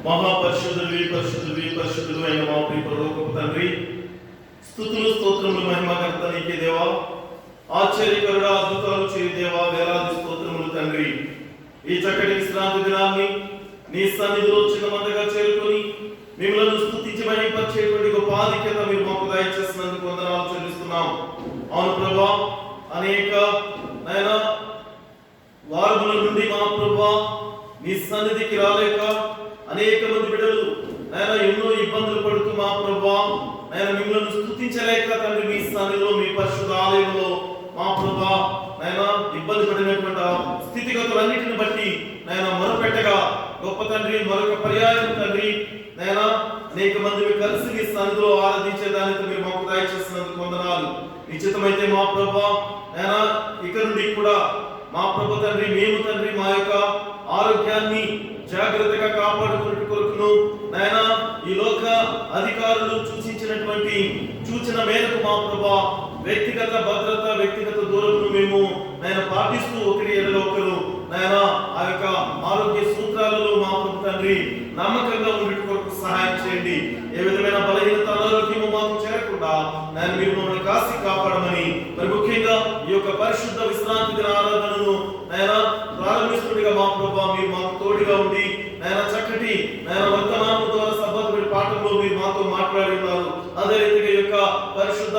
మహాపరిశుద్ధుడివి పరిశుద్ధుడివి పరిశుద్ధుడు అయిన మా ప్రియ పరలోకపు తండ్రి, స్తుతులు స్తోత్రములు మహిమకర్త నీకే దేవా, ఆశ్చర్యకరుడా అద్భుతాలు చేయి దేవా, వేలాది స్తోత్రములు తండ్రి. ఈ చక్కటి విశ్రాంతి దినాన్ని నీ సన్నిధిలో చిన్నమందగా చేరుకొని మిమ్మల్ని స్తుతించి మహిమపరిచేటువంటి గొప్ప ఆధిక్యత మీరు మాకు దయచేసినందుకు వందనాలు చెల్లిస్తున్నాం. అవును ప్రభా, అనేక వారముల నుండి మా ప్రభా నీ సన్నిధికి రాలేక అనేక మంది బిడ్డలు ఎన్నో ఇబ్బందులు పడుతూ మా ప్రభా మిమ్మల్ని స్తుతించలేక తండ్రి మీ సన్నిధిలో మీ పరిశుద్ధ ఆలయంలో మా ప్రభా ఇబ్బంది పడినటువంటి స్థితిగతులన్నిటిని బట్టి మొరపెట్టగా గొప్ప తండ్రి మరొక పర్యాయం తండ్రి అనేక మంది కలిసి మీ సన్నిధిలో ఆరాధించేదానికి మీరు మాకు దయచేసినందుకు వందనాలు. నిశ్చితమైతే మా ప్రభా ఇక నుండి కూడా మా ప్రభు తండ్రి మేము తండ్రి మా యొక్క ఆరోగ్యాన్ని జాగ్రత్తగా కాపాడుకునే కొరకును ఈ లోక అధికారులు సూచించినటువంటి సూచన మేరకు మా ప్రభా వ్యక్తిగత భద్రత వ్యక్తిగత దూరమును మేము పాటిస్తూ ఒకరి ఎడలో ఒకరు ఆ యొక్క ఆరోగ్య సూత్రాలలో మా ప్రభు తండ్రి నమ్మకంగా ఉండే కొరకు సహాయం చేయండి. ఏ విధమైన బలహీనత అనారోగ్యము మాకు చేరకుండా మీరు మమ్మల్ని కాసి కాపాడమని, మరి ముఖ్యంగా ఈ యొక్క పరిశుద్ధ విశ్రాంతి దిన ఆరాధనను ప్రారంభిస్తుండగా మా ప్రభా మీరు మాకు తోడుగా ఉండి చక్కటి వర్తమానం ద్వారా సభ్యుడి పాఠంలో మీరు మాతో మాట్లాడి ఉన్నారు. అదే రీతిగా ఈ యొక్క పరిశుద్ధ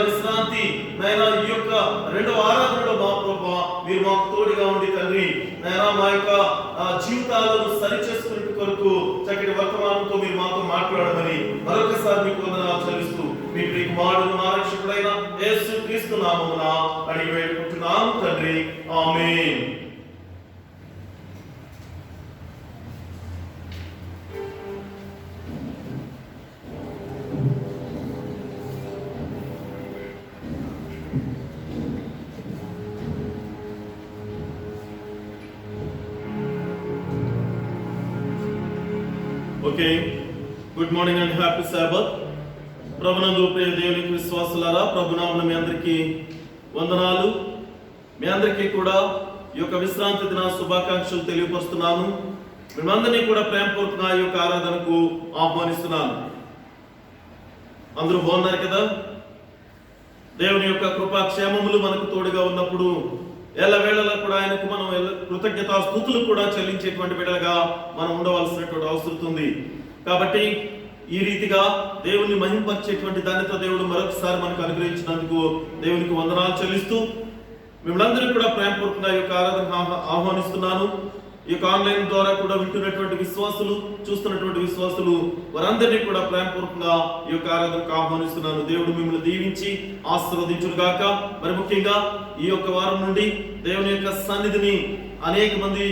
విశ్రాంతి ఈ యొక్క రెండవ ఆరాధనలో మా ప్రభా మీరు మాకు తోడుగా ఉండి తండ్రి మా యొక్క జీవితాలను సరిచేసుకునే కొరకు చక్కటి వర్తమానంతో మీరు మాతో మాట్లాడమని మరొకసారి మీకు వందనాలు చెల్లిస్తూ మీ ప్రియ కుమారుడు మా రక్షకుడైన యేసు క్రీస్తు నామమున అడిగి వేడుకుంటున్నాము తండ్రి, ఆమేన్. Okay, good morning and happy Sabbath. ప్రభునందు ప్రియ దేవునికి విశ్వాసులారా, ప్రభునామమున మీ అందరికీ వందనాలు. మీ అందరికీ కూడా ఈ యొక్క విశ్రాంతి దిన శుభాకాంక్షలు తెలియపరుస్తున్నాను. మిమ్మల్ని కూడా ప్రేమపూర్వకంగా ఈ యొక్క ఆరాధనకు ఆహ్వానిస్తున్నాను. అందరూ బాగున్నారు కదా? దేవుని యొక్క కృపాక్షేమములు మనకు తోడుగా ఉన్నప్పుడు ఎల్లవేళలా కూడా ఆయనకు మనం కృతజ్ఞతా స్తుతులు కూడా చెల్లించేటువంటి బిడ్డలుగా మనం ఉండవలసినటువంటి అవసరం ఉంది. కాబట్టి ఈ రీతిగా దేవుని మహింపరిచేటువంటి దానితో దేవుడు మరొకసారి మనకు అనుగ్రహించినందుకు దేవునికి వందనాలు చెల్లిస్తూ మిమ్మల్ని కూడా ప్రేమపూర్వకంగా ఈ యొక్క ఆరాధన ఆహ్వానిస్తున్నాను. ఈ యొక్క ఆన్లైన్ ద్వారా కూడా వింటున్నటువంటి విశ్వాసులు, చూస్తున్నటువంటి విశ్వాసులు వారందరినీ కూడా ప్రేమపూర్వకంగా ఈ యొక్క ఆరాధనకు ఆహ్వానిస్తున్నాను. దేవుడు మిమ్మల్ని దీవించి ఆశీర్వదించును గాక. మరి ముఖ్యంగా ఈ యొక్క వారం నుండి దేవుని యొక్క సన్నిధిని అనేక మంది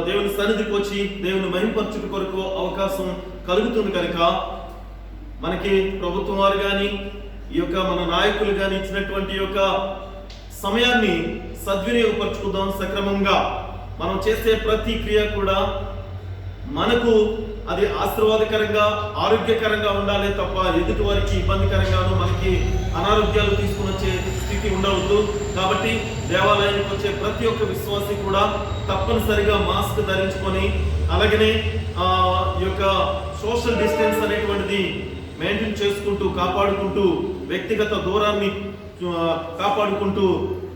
దేవుని సన్నిధికి వచ్చి దేవుని మహింపరచుట కొరకు అవకాశం కలుగుతుంది కనుక మనకి ప్రభుత్వం వారు కానీ ఈ యొక్క మన నాయకులు కానీ ఇచ్చినటువంటి యొక్క సమయాన్ని సద్వినియోగపరచుకుందాం. సక్రమంగా మనం చేసే ప్రతి క్రియ కూడా మనకు అది ఆశీర్వాదకరంగా ఆరోగ్యకరంగా ఉండాలి తప్ప ఎదుటి వారికి ఇబ్బందికరంగాను మనకి అనారోగ్యాలు తీసుకుని వచ్చే స్థితి ఉండవద్దు. కాబట్టి దేవాలయానికి వచ్చే ప్రతి ఒక్క విశ్వాసి కూడా తప్పనిసరిగా మాస్క్ ధరించుకొని అలాగనే ఈ యొక్క సోషల్ డిస్టెన్స్ అనేటువంటిది మెయింటైన్ చేసుకుంటూ కాపాడుకుంటూ వ్యక్తిగత దూరాన్ని కాపాడుకుంటూ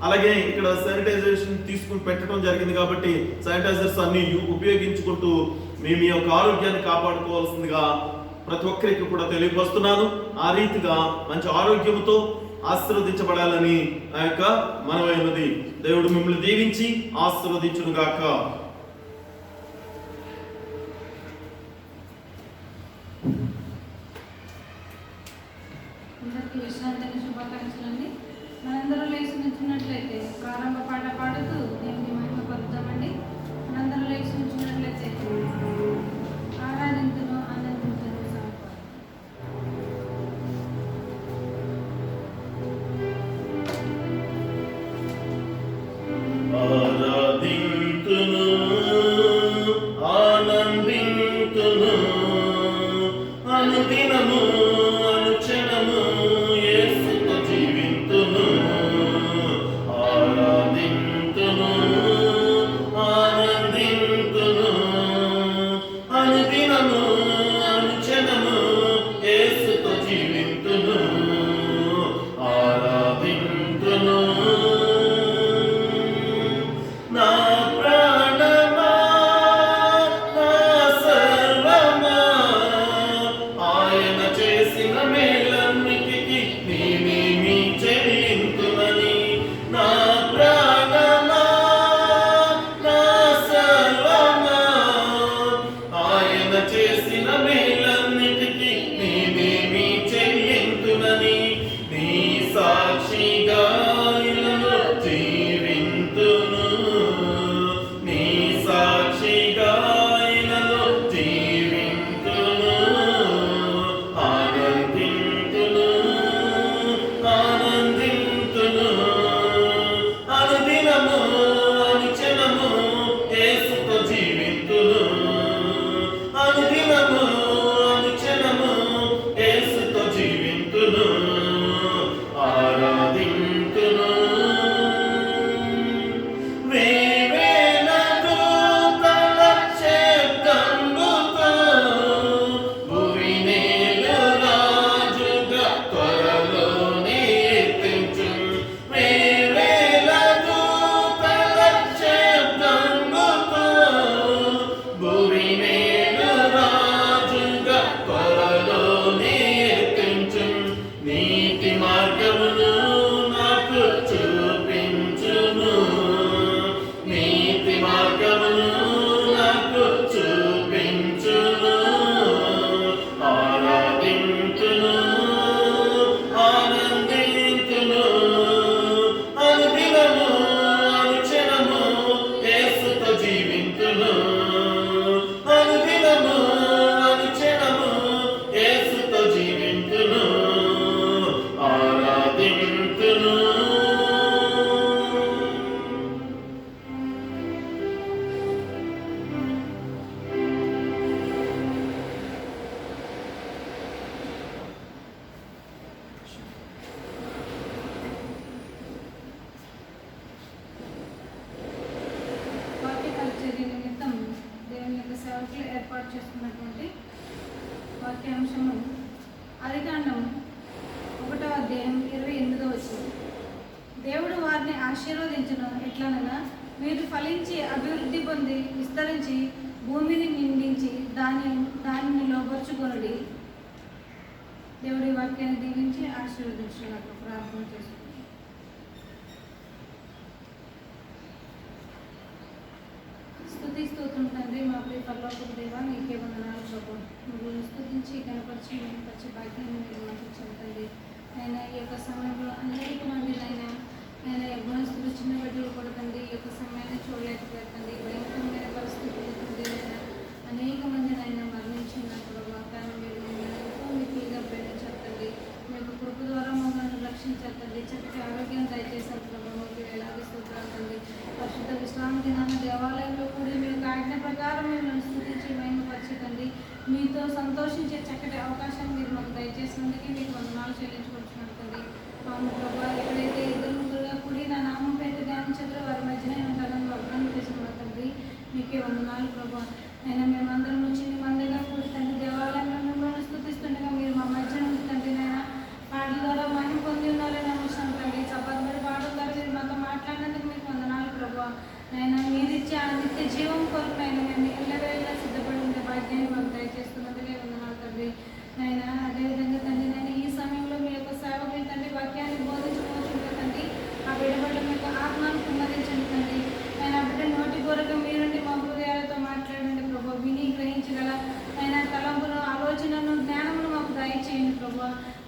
అలాగే ఇక్కడ శానిటైజేషన్ తీసుకుని పెట్టడం జరిగింది. కాబట్టి శానిటైజర్స్ అన్ని ఉపయోగించుకుంటూ మీ యొక్క ఆరోగ్యాన్ని కాపాడుకోవాల్సిందిగా ప్రతి ఒక్కరికి కూడా తెలియపరుస్తున్నాను. ఆ రీతిగా మంచి ఆరోగ్యంతో ఆశీర్వదించబడాలని ఆ యొక్క మనమైనది. దేవుడు మిమ్మల్ని దీవించి ఆశీర్వదించును గాక. మనందరూ లేచి నుంచున్నట్లయితే ప్రారంభ పాట పాడుతూ దేవుని మహిమ పరుద్దామండి. మనందరూ లేచి నుంచున్నట్లయితే ఆరాధించును ఆనందించును ఆరాధించును ఆనందించును అనుదినము అనుక్షణము యేసుతో జీవింతును. ఆరాధించును జీవింతును అనుదినము అనుక్షణము యేసుతో జీవింతును ఆరాధింతును వేవేల దూతల శబ్దముతో భువినేలు రాజుగా త్వరలోనే ఎత్తించు వేవేల దూతల శబ్దముతో భువినేలు రాజుగా త్వరలోనే ఎత్తించు నీతి మార్గమును నాకు చూపించును నీతి మార్గమును నాకు చూపించును ఆరాధింతును ఆనందింతును అనుదినము అనుక్షణము యేసుతో జీవింతును అనుదినము అనుక్షణము యేసుతో జీవింతును ఆరాధింతును వాక్య పరిచర్య నిమిత్తం దేవుని యొక్క సేవకులు ఏర్పాటు చేసుకున్నటువంటి వాక్యాంశము ఆదికాండం 1వ అధ్యాయం 28వ వచనం. దేవుడు వారిని ఆశీర్వదించును ఎట్లనగా మీరు ఫలించి అభివృద్ధి పొంది విస్తరించి భూమిని నిండించి దానిని లోపరుచుకొనుడి. దేవుడి వాక్యాన్ని దీవించి ఆశీర్వదించినట్లు ప్రార్థన చేసుకుంటాం. స్తుతి స్తోత్రం తండ్రి, మా ప్రియ పరలోకపు దేవా, నీకే వందనాలు ప్రభు. నువ్వు స్తుతించి కనపరిచి మెరుగుపరిచి భాగ్యాన్ని మీరు మాకు ఇచ్చారు తండ్రి. ఆయన ఈ యొక్క సమయంలో అనేక మంది ఆయన యవ్వనస్తులు చిన్న బిడ్డలు కూడా తండ్రి ఈ యొక్క సమయాన్ని చూడలేకపోయారు తండ్రి. భయంకరమైన పరిస్థితులు తండ్రి అనేక మంది ఆయన మరణించినారు ప్రభు. కానీ మీరు ఎంతో మిక్కులుగా ప్రేమించారు తండ్రి. మీ యొక్క కృప ద్వారా మమ్మల్ని రక్షించారు తండ్రి. చక్కటి ఆరోగ్యం దయచేశారు ప్రభు. మీకు వేలాది స్తోత్రాలు తండ్రి. పరిశుద్ధ విశ్రాంతి నాన్న దేవాలయంలో కూడి మీ యొక్క ఆజ్ఞ ప్రకారం మిమ్మల్ని స్తుతించి మహిమపరచండి. మీతో సంతోషించే చక్కటి అవకాశాన్ని మీరు మాకు దయచేసినందుకే మీకు వందనాలు చెల్లించుకుంటున్నాను తండ్రి. అవును ప్రభా, ఎక్కడైతే ఇద్దరు ముగ్గురుగా కూడి నా నామం పేరు ధ్యానించారో వారి మధ్యనే ఉంటానని వాగ్దానం చేసిన తండ్రి. మీకే వందనాలు ప్రభా. నేను మేమందరం చిన్న మందిగా కూడి తండ్రి దేవాలయంలో మిమ్మల్ని స్తుతిస్తుండగా మీరు మా మధ్యన ఉంది తండ్రి. నేను పాటల ద్వారా మహిమ పొంది ఉన్నారని నమ్ముతాను తండ్రి. చప్పటి పాటల ద్వారా మీరు మాతో మాట్లాడినందుకు మీకు వందనాలు ప్రభా. నేను మీరిచ్చే ఆ నిత్య జీవం కొరకు మేము ఎల్లవేళలా సిద్ధపడి ఉండే భాగ్యాన్ని మాకు దయచేస్తున్నందుకే వందనాలు తండ్రి. నేను అదేవిధంగా తండ్రి నేను ఈ సమయంలో మీ యొక్క సేవకులు తండ్రి వాక్యాన్ని బోధించుకోవచ్చు తండ్రి. ఆ బిడ్డబడ్డ మీ యొక్క ఆత్మను కుమ్మరించండి తండ్రి. నేను ఆ బిడ్డ నోటి కోరక మీరుండి మా హృదయాలతో మాట్లాడండి ప్రభు. విని గ్రహించగల ఆయన తలంపును ఆలోచనను జ్ఞానమును మాకు దయచేయండి ప్రభు.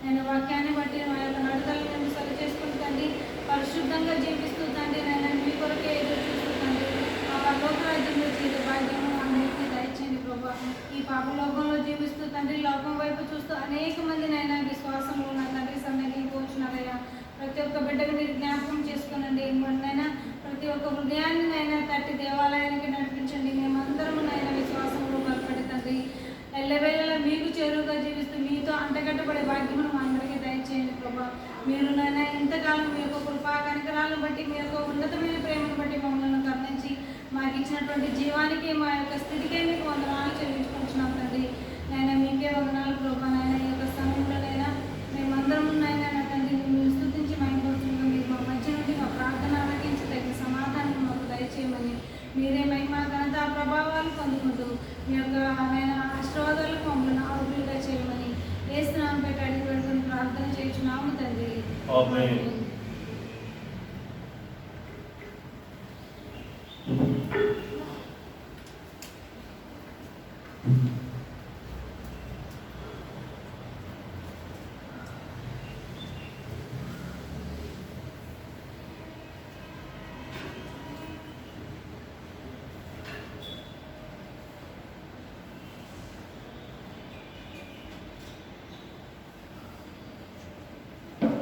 నేను వాక్యాన్ని బట్టి మా యొక్క నడుదలను మేము సరి చేసుకుని తండ్రి పరిశుద్ధంగా జీవిస్తూ తండ్రి నేను మీ కొరకే ఎదురు చూస్తూ తండ్రి ఆ లోకరాజ్యంలో జీవిత భాగ్యము అన్నిటినీ దయచేయండి ప్రభు. ఈ పాప లోకంలో జీవిస్తూ తండ్రి లోకం వైపు చూస్తూ అనేక మంది నైనా విశ్వాసంలో ఉన్న తండ్రి సన్నగిలిపోతున్నారయ్యా. ప్రతి ఒక్క బిడ్డను మీరు జ్ఞాపకం చేసుకునండి. నైనా ప్రతి ఒక్క హృదయాన్ని నైనా తట్టి దేవాలయానికి నడిపించండి. మేమందరము నైనా విశ్వాసంలో బలపడి తండ్రి ఎల్లవేళలా మీకు చేరువుగా జీవిస్తూ మీతో అంటగట్టబడే భాగ్యమును మా అందరికీ దయచేయండి ప్రభా. మీరు నైనా ఇంతకాలం మీ యొక్క కృపా కనికరాలను బట్టి మీ యొక్క ఉన్నతమైన ప్రేమను బట్టి మమ్మల్ని కరుణించి మాకు ఇచ్చినటువంటి జీవానికి మా యొక్క స్థితికే మీకు వందనాలు చెల్లించుకుంటున్నాం తండ్రి. నైనా మీకే వందనాలు ప్రభా. నైనా ఈ యొక్క సమయంలో నైనా మేమందరం నైనా నా తండ్రి మిమ్మల్ని స్తుతించి మహిమపరుచుకుంటూ మీరు మా మధ్య నుండి మా ప్రార్థన ఆలకించి తగిన సమాధానం మాకు దయచేయమని మీరే మహిమ ఘనత ప్రభావాలు పొందుకుంటూ మీ యొక్క ఆశీర్వాదాలకు మమ్మల్ని ఆరోగ్యంగా చేయమని ఏసునామం పెట్టి అడిగి పెట్టుకుని ప్రార్థన చేయించున్నాము తండ్రి. ఆమేన్.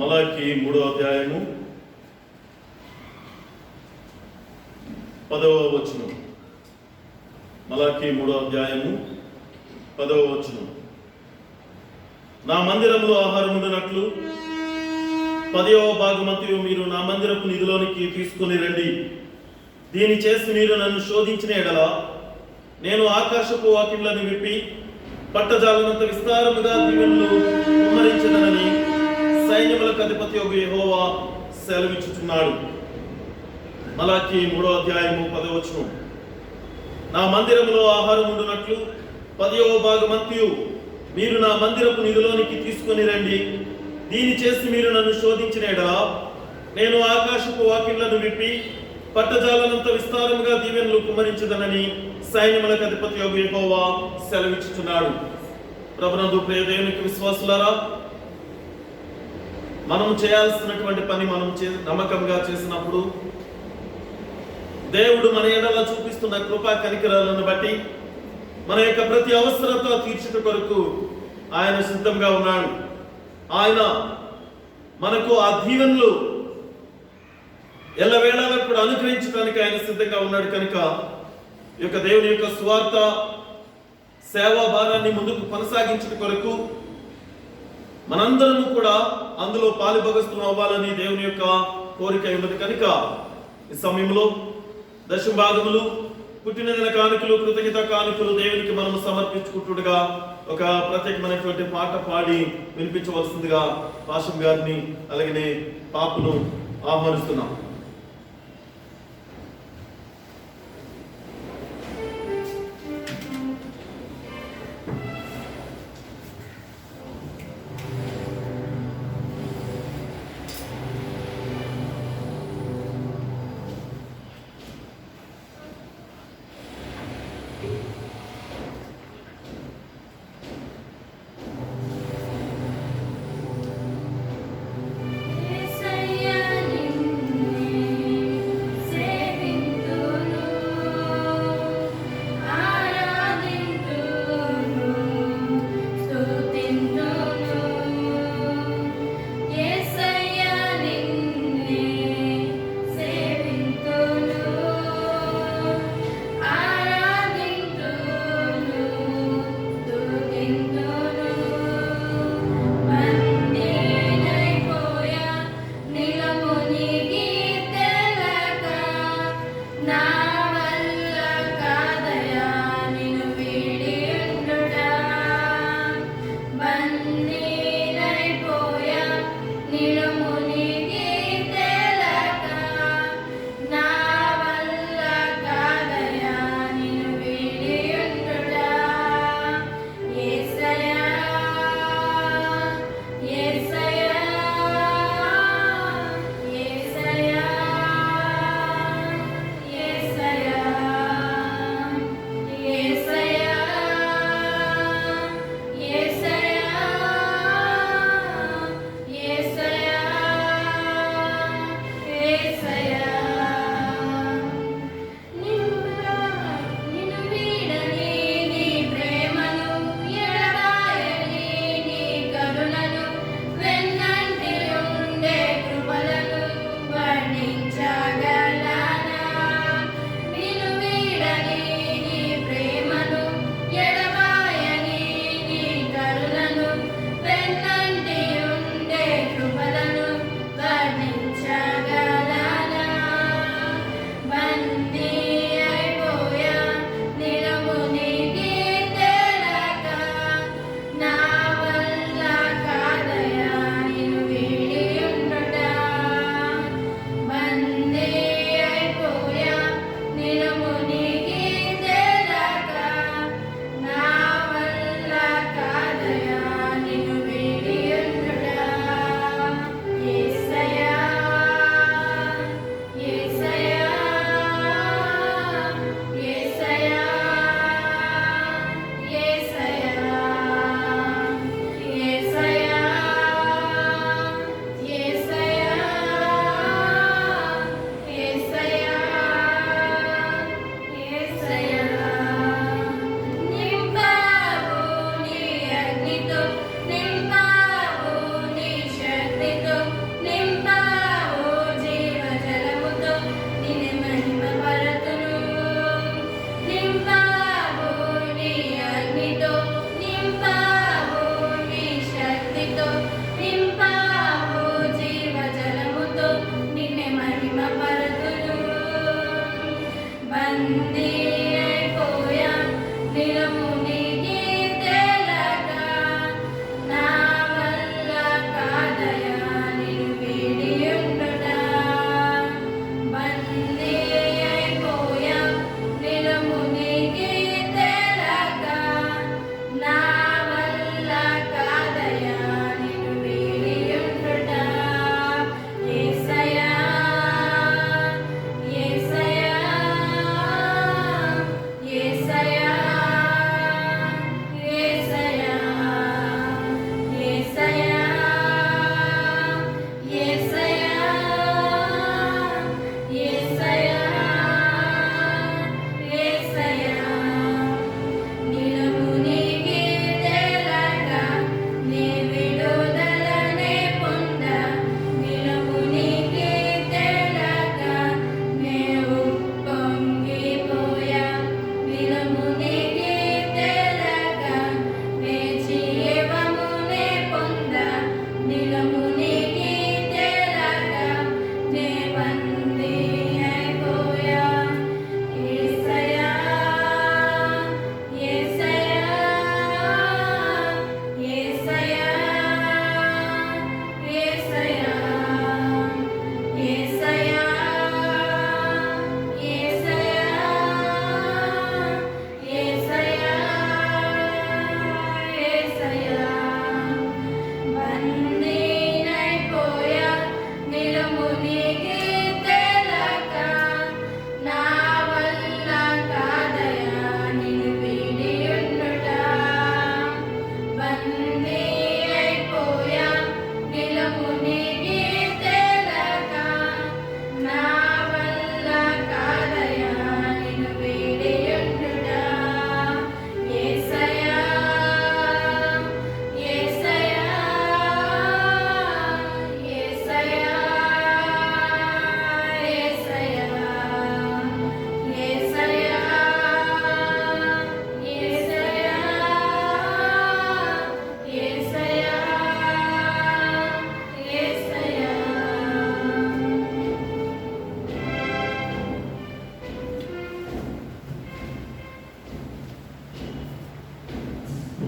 మలాకి 3వ అధ్యాయము 10వ వచనం. మలాకి 3వ అధ్యాయము 10వ వచనం. నా మందిరములో ఆహారం ఉండునట్లు 10వ భాగమంతయు మీరు నా మందిరపు నిధిలోనికి తీసుకుని రండి. దీని చేసి మీరు నన్ను శోధించిన ఎడల నేను ఆకాశపు వాకిళ్లను విప్పి పట్టజాలనంత విస్తారముగా దీవెనలు కుమ్మరించదనని సైన్యములకు అధిపతి యెహోవా సెలవిచ్చుచున్నాడు. మలాకి 3వ అధ్యాయము 10వ వచనం. నా మందిరములో ఆహారం ఉండునట్లు 10వ భాగమంతయు మీరు నా మందిరపు నిధిలోనికి తీసుకొని రండి. దీని చేసి మీరు నన్ను శోధించిన ఎడల నేను ఆకాశపు వాకిళ్లను విప్పి పట్టజాలనంత విస్తారముగా దీవెనలు కుమ్మరించదనని సైన్యములకు అధిపతి యెహోవా సెలవిచ్చుచున్నాడు. ప్రభునందు ప్రియ దేవునికి విశ్వాసులారా, మనము చేయాల్సినటువంటి పని మనం నమ్మకంగా చేసినప్పుడు దేవుడు మన ఎడల చూపిస్తున్న కృపా కనికరాలను బట్టి మన యొక్క ప్రతి అవసరత తీర్చుట కొరకు ఆయన సిద్ధంగా ఉన్నాడు. ఆయన మనకు ఆ దీవెనలు ఎల్లవేళలా కూడా అనుగ్రహించడానికి ఆయన సిద్ధంగా ఉన్నాడు. కనుక ఈ యొక్క దేవుని యొక్క స్వార్థ సేవా భారాన్ని ముందుకు కొనసాగించడం కొరకు మనందరము కూడా అందులో పాలుభాగస్తులు అవ్వాలని దేవుని యొక్క కోరిక ఉన్నది. కనుక ఈ సమయంలో దశమ భాగములు, పుట్టినదిన కానుకలు, కృతజ్ఞత కానుకలు దేవునికి మనము సమర్పించుకుంటుండగా ఒక ప్రత్యేకమైనటువంటి పాట పాడి వినిపించవలసిందిగా పాషం గారిని అలాగనే పాపను ఆహ్వానిస్తున్నాం.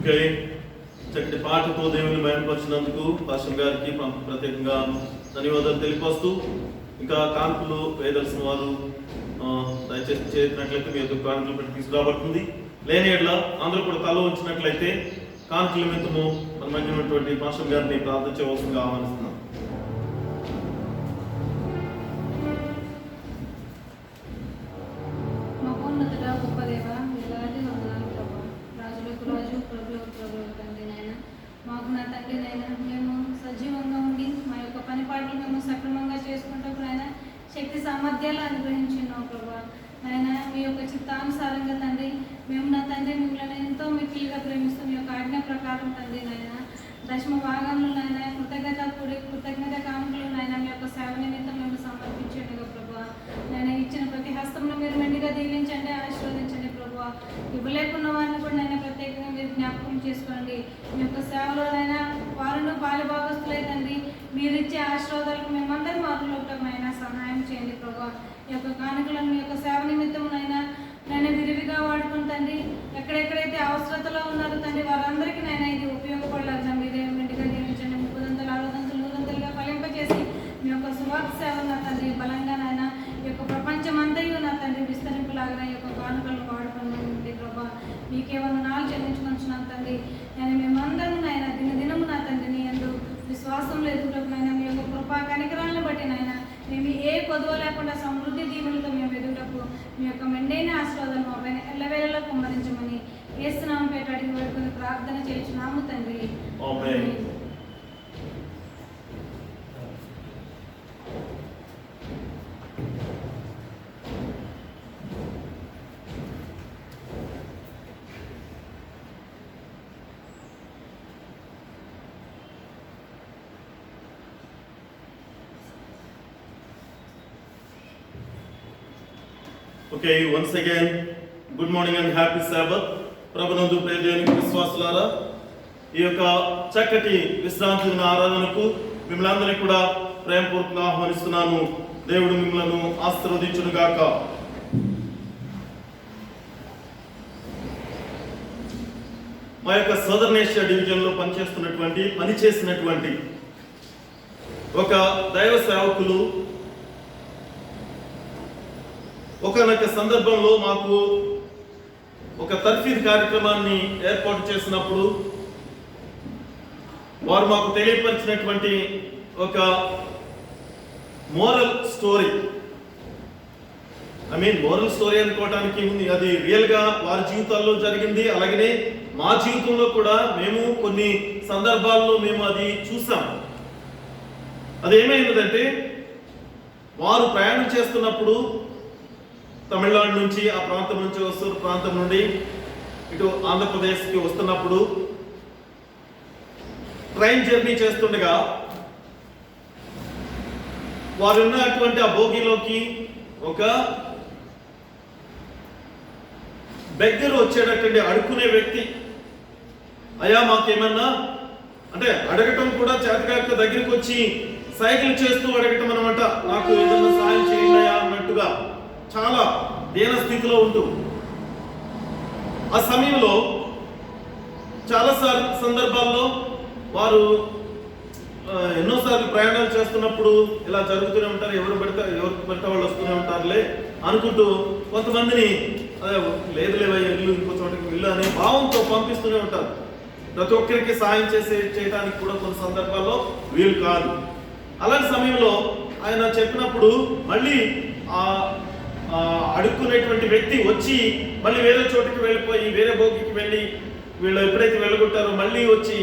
ఓకే, చక్కటి పాటతో దేవుని బయటపరిచినందుకు పాస్టర్ గారికి ప్రత్యేకంగా ధన్యవాదాలు తెలియపరుస్తూ, ఇంకా కానుకలు వేయదలసిన వారు దయచేసి చేసినట్లయితే మీ యొక్క కానుకలు పెట్టి తీసుకురాబడుతుంది. లేని ఎడ్ల అందరూ కూడా తల ఉంచినట్లయితే కానుకల నిమిత్తము మన మధ్య ఉన్నటువంటి పాస్టర్ గారిని ప్రార్థన చేయవలసిందిగా ఆహ్వానిస్తున్నాం. మాకు నా తండ్రి నైనా మేము సజీవంగా ఉండి మా యొక్క పని పాటలు మేము సక్రమంగా చేసుకుంటూ నాయన శక్తి సామర్థ్యాలు అనుగ్రహించున్నాం ప్రభా. నాయన మీ యొక్క చిత్తానుసారంగా తండ్రి మేము నా తండ్రి మిమ్మల్ని ఎంతో మిక్కిలిగా ప్రేమిస్తాం. మీ యొక్క ఆజ్ఞ ప్రకారం తండ్రి నాయన దశమ భాగంలో నాయన కృతజ్ఞత కానుకలు నాయన మీ యొక్క సేవ నిమిత్తం మేము సమర్పించండిగా ప్రభా. నాయన ఇచ్చిన ప్రతి హస్తంలో మీరు మెండుగా దీవించండి, ఆశీర్వదించండి ప్రభా. ఇవ్వలేకున్న వారిని కూడా నాయన ప్రత్యేకంగా మీరు జ్ఞాపకం చేసుకోండి. మీ యొక్క సేవలోనైనా వారును బాలభాగస్తులై తండ్రి మీరు ఇచ్చే ఆశీర్వాదాలకు మేమందరం మారులోటమైనా సహాయం చేయండి ప్రభా. ఈ యొక్క కానుకలను మీ యొక్క సేవ నిమిత్తం నైనా విరివిగా వాడుకుని తండ్రి ఎక్కడెక్కడైతే అవసరతలో ఉన్నారో తండ్రి వారందరికీ నైనా ఇది ఉపయోగపడాలి. మీరే మెండుగా దీవించండి, 30 60 100 ఫలింపజేసి మీ యొక్క సువార్త సేవ నా తండ్రి బలంగా నాయన ఈ యొక్క ప్రపంచం అంతయు నా తండ్రి విస్తరింపులాగా ఈ యొక్క కానుకలను వాడుకోండి ప్రభా. మీకే వందనాలు చెల్లించుకుంటున్నాను తండ్రి. నేను మేమందరం నాయన దినదినము నా తండ్రి నీ యందు విశ్వాసంలో ఎదుగుటకు నాయన మీ యొక్క కృపా కనికరాలను బట్టి నాయన మేము ఏ కొదువ లేకుండా సమృద్ధి దీవులతో మేము ఎదుగుటకు మీ యొక్క మెండైన ఆశీర్వాదాలు మా పైన ఎల్లవేళలో కుమ్మరించమని యేసునామం పేట అడిగి పెట్టుకుని ప్రార్థన చేయించున్నాము తండ్రి. ఆమేన్. Okay, once again, good morning and happy Sabbath. ప్రభునందు ప్రియ దేవుని విశ్వాసులారా, ఈ యొక్క చక్కటి విశ్రాంతి దిన ఆరాధనకు మిమ్మల్ని అందరినీ కూడా ప్రేమపూర్వకంగా ఆహ్వానిస్తున్నాను. దేవుడు మిమ్మల్ని ఆశీర్వదించును గాక. మా యొక్క సదర్న్ ఏషియా డివిజన్ లో పనిచేసినటువంటి ఒక దైవ సేవకులు ఒకనొక సందర్భంలో మాకు ఒక తర్ఫీద్ కార్యక్రమాన్ని ఏర్పాటు చేసినప్పుడు వారు మాకు తెలియపరిచినటువంటి ఒక మోరల్ స్టోరీ, మోరల్ స్టోరీ అనుకోవడానికి ఉంది, అది రియల్ గా వారి జీవితాల్లో జరిగింది. అలాగనే మా జీవితంలో కూడా మేము కొన్ని సందర్భాల్లో మేము అది చూసాం. అది ఏమైందంటే, వారు ప్రయాణం చేస్తున్నప్పుడు తమిళనాడు నుంచి ఆ ప్రాంతం నుంచి వస్తూరు ప్రాంతం నుండి ఇటు ఆంధ్రప్రదేశ్కి వస్తున్నప్పుడు ట్రైన్ జర్నీ చేస్తుండగా వారు ఉన్నటువంటి ఆ బోగిలోకి ఒక బెగ్గర్ వచ్చేటటువంటి అడుక్కునే వ్యక్తి, అయ్యా మాకేమన్నా అంటే అడగటం కూడా చేతకాక దగ్గరికి వచ్చి సైకిల్ చేస్తూ అడగటం అనమాట, నాకు ఏదన్నా సాయం చేయండి అయ్యా అన్నట్టుగా చాలా దీన స్థితిలో ఉంటూ. ఆ సమయంలో చాలా సందర్భాల్లో వారు ఎన్నోసార్లు ప్రయాణాలు చేస్తున్నప్పుడు ఇలా జరుగుతూనే ఉంటారు. ఎవరికి పడితే వాళ్ళు వస్తూనే ఉంటారులే అనుకుంటూ కొంతమందిని లేదు లేవయ్య ఇల్లు ఇంకో చోటకి వెళ్ళు అనే భావంతో పంపిస్తూనే ఉంటారు. ప్రతి ఒక్కరికి సాయం చేయడానికి కూడా కొన్ని సందర్భాల్లో వీలు కాదు. అలాంటి సమయంలో ఆయన చెప్పినప్పుడు మళ్ళీ అడుక్కునేటువంటి వ్యక్తి వచ్చి మళ్ళీ వేరే చోటుకి వెళ్ళిపోయి వేరే భోగికి వెళ్ళి వీళ్ళు ఎప్పుడైతే వెళ్ళగొట్టారో మళ్ళీ వచ్చి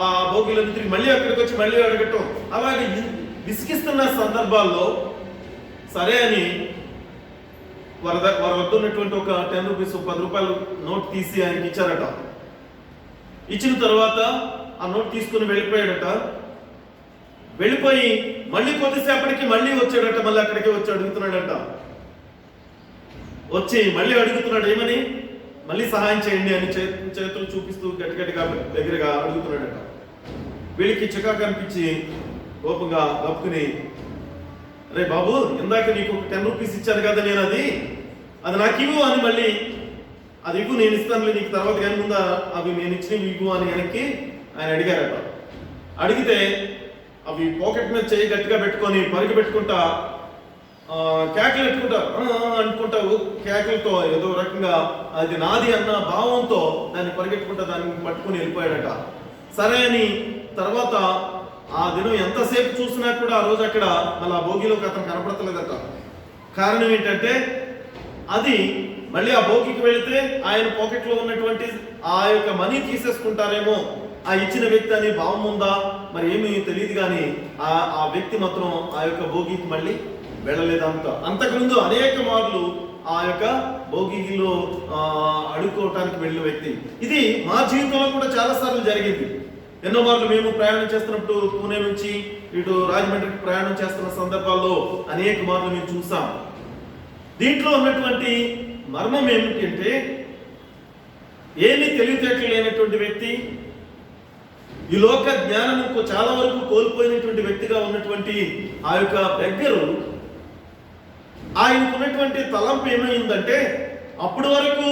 ఆ భోగిలను తిరిగి మళ్ళీ అక్కడికి వచ్చి మళ్ళీ అడగటం, అలాగే విసిగిస్తున్న సందర్భాల్లో సరే అని వారి వద్ద ఉన్నటువంటి ఒక 10 రూపీస్ 10 రూపాయలు నోట్ తీసి ఆయనకి ఇచ్చారట. ఇచ్చిన తర్వాత ఆ నోట్ తీసుకుని వెళ్ళిపోయాడట. వెళ్ళిపోయి మళ్ళీ కొద్దిసేపటికి మళ్ళీ వచ్చాడట. మళ్ళీ అక్కడికి వచ్చి అడుగుతున్నాడట. వచ్చి మళ్ళీ అడుగుతున్నాడు, ఏమని? మళ్ళీ సహాయం చేయండి అని చేతులు చూపిస్తూ గట్టిగా దగ్గరగా అడుగుతున్నాడట. వీళ్ళకి చికాకు అనిపించి కోపంగా కప్పుకుని, అరే బాబు, ఇందాక నీకు ఒక 10 రూపీస్ ఇచ్చాను కదా నేను, అది నాకు ఇవ్వు అని మళ్ళీ అది ఇవ్వు, నేను ఇస్తానులే నీకు తర్వాత, కానీ ముందు అవి నేను ఇచ్చినవి ఇవ్వు అని వెనక్కి ఆయన అడిగారట. అడిగితే అవి పాకెట్ మీద చేయి గట్టిగా పెట్టుకొని పరుగు పెట్టుకుంటా కేకలు పెట్టుకుంటా అనుకుంటావు, కేకలతో ఏదో రకంగా అది నాది అన్న భావంతో దాన్ని పరిగెట్టుకుంటా దాన్ని పట్టుకుని వెళ్ళిపోయాడట. సరే అని తర్వాత ఆ దినం ఎంతసేపు చూసినా కూడా ఆ రోజు అక్కడ మళ్ళీ ఆ భోగిలోకి అతను కనపడతలేదట. కారణం ఏంటంటే అది మళ్ళీ ఆ భోగికి వెళితే ఆయన పాకెట్లో ఉన్నటువంటి ఆ యొక్క మనీ తీసేసుకుంటారేమో, ఆ ఇచ్చిన వ్యక్తి అని భావం ఉందా మరి ఏమీ తెలియదు, కానీ ఆ వ్యక్తి మాత్రం ఆ యొక్క భోగికి మళ్ళీ వెళ్ళలేదంట. అంతకుముందు అనేక మార్లు ఆ యొక్క భోగిలో అడుక్కోవటానికి వెళ్ళిన వ్యక్తి. ఇది మా జీవితంలో కూడా చాలా సార్లు జరిగింది. ఎన్నో మార్లు మేము ప్రయాణం చేస్తున్నప్పుడు పూణే నుంచి ఇటు రాజమండ్రికి ప్రయాణం చేస్తున్న సందర్భాల్లో అనేక మార్లు మేము చూసాం. దీంట్లో ఉన్నటువంటి మర్మం ఏమిటంటే, ఏమీ తెలివితేటలు లేనటువంటి వ్యక్తి, ఈ లోక జ్ఞానం చాలా వరకు కోల్పోయినటువంటి వ్యక్తిగా ఉన్నటువంటి ఆ యొక్క బెగ్గరు ఆయనకున్నటువంటి తలంపు ఏమైందంటే, అప్పటి వరకు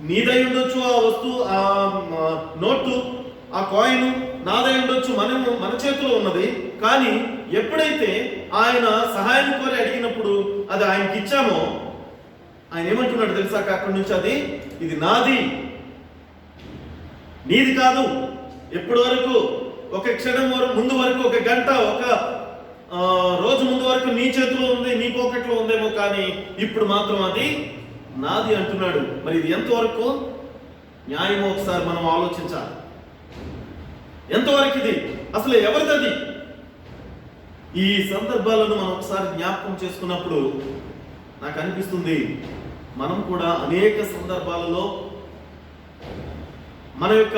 నీదై ఉండొచ్చు ఆ వస్తువు, ఆ నోటు, ఆ కాయిన్ నాదై ఉండొచ్చు, మన చేతిలో ఉన్నది. కానీ ఎప్పుడైతే ఆయన సహాయం కోరి అడిగినప్పుడు అది ఆయనకి ఇచ్చామో, ఆయన ఏమంటున్నాడు తెలుసాక అక్కడి నుంచి, ఇది నాది, నీది కాదు. ఎప్పటి వరకు ఒక క్షణం ముందు వరకు, ఒక గంట, ఒక రోజు ముందు వరకు నీ చేతిలో ఉంది, నీ పాకెట్లో ఉందేమో, కానీ ఇప్పుడు మాత్రం అది నాది అంటున్నాడు. మరి ఇది ఎంతవరకు న్యాయమో ఒకసారి మనం ఆలోచించాలి. ఎంతవరకు ఇది అసలు ఎవరిది? ఈ సందర్భాలను మనం ఒకసారి జ్ఞాపకం చేసుకున్నప్పుడు నాకు అనిపిస్తుంది, మనం కూడా అనేక సందర్భాలలో మన యొక్క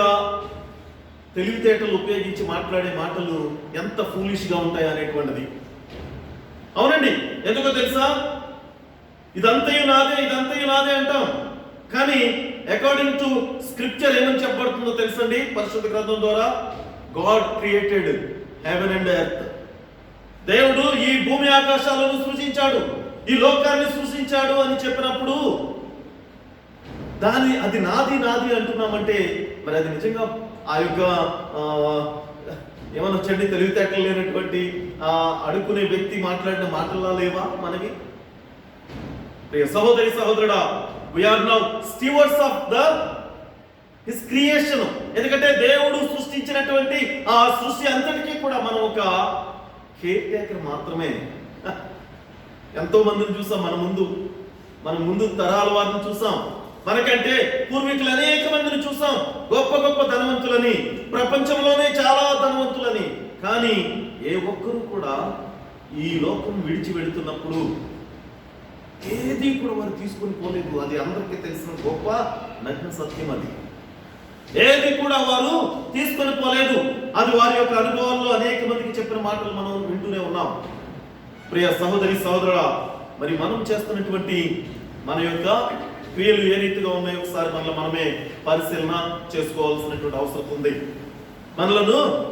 తెలివితేటలు ఉపయోగించి మాట్లాడే మాటలు ఎంత ఫూలిష్గా ఉంటాయి అనేటువంటిది. అవునండి, ఎందుకో తెలుసా? ఇదంతయు నాదే అంటాం, కానీ అకార్డింగ్ టు స్క్రిప్చర్ ఏమని చెప్పబడుతుందో తెలుసండి పరిశుద్ధ గ్రంథం ద్వారా? God created heaven and earth. దేవుడు ఈ భూమి ఆకాశాలను సృజించాడు, ఈ లోకాన్ని సృజించాడు అని చెప్పినప్పుడు అది నాది అంటున్నామంటే, మరి అది నిజంగా ఆ యొక్క ఏమన్నా చెడ్డి తెలివితేటలు లేనటువంటి అడుక్కునే వ్యక్తి మాట్లాడిన మాటలా లేవా మనకి? సహోదరి సహోదరుడా, we are now stewards of his creation. ఎందుకంటే దేవుడు సృష్టించినటువంటి ఆ సృష్టి అంతటికీ కూడా మనం ఒక కేర్ టేకర్ మాత్రమే. ఎంతో మందిని చూసాం, మన ముందు తరాల వారిని చూసాం, మనకంటే పూర్వీకులు అనేక మందిని చూసాం, గొప్ప గొప్ప ధనవంతులని, ప్రపంచంలోనే చాలా ధనవంతులని. కానీ ఏ ఒక్కరూ కూడా ఈ లోకం విడిచి వెళుతున్నప్పుడు ఏది కూడా వారు తీసుకొని పోలేదు. అది అందరికీ తెలిసిన గొప్ప నగ్న సత్యం. అది ఏది కూడా వారు తీసుకొని పోలేదు. అది వారి యొక్క అనుభవాల్లో అనేక మందికి చెప్పిన మాటలు మనం వింటూనే ఉన్నాం. ప్రియ సహోదరి సహోదరుడా, మరి మనం చేస్తున్నటువంటి మన యొక్క క్రియలు ఏ రీతిగా ఉన్నాయో ఒకసారి మనమే పరిశీలన చేసుకోవాల్సినటువంటి అవసరం ఉంది.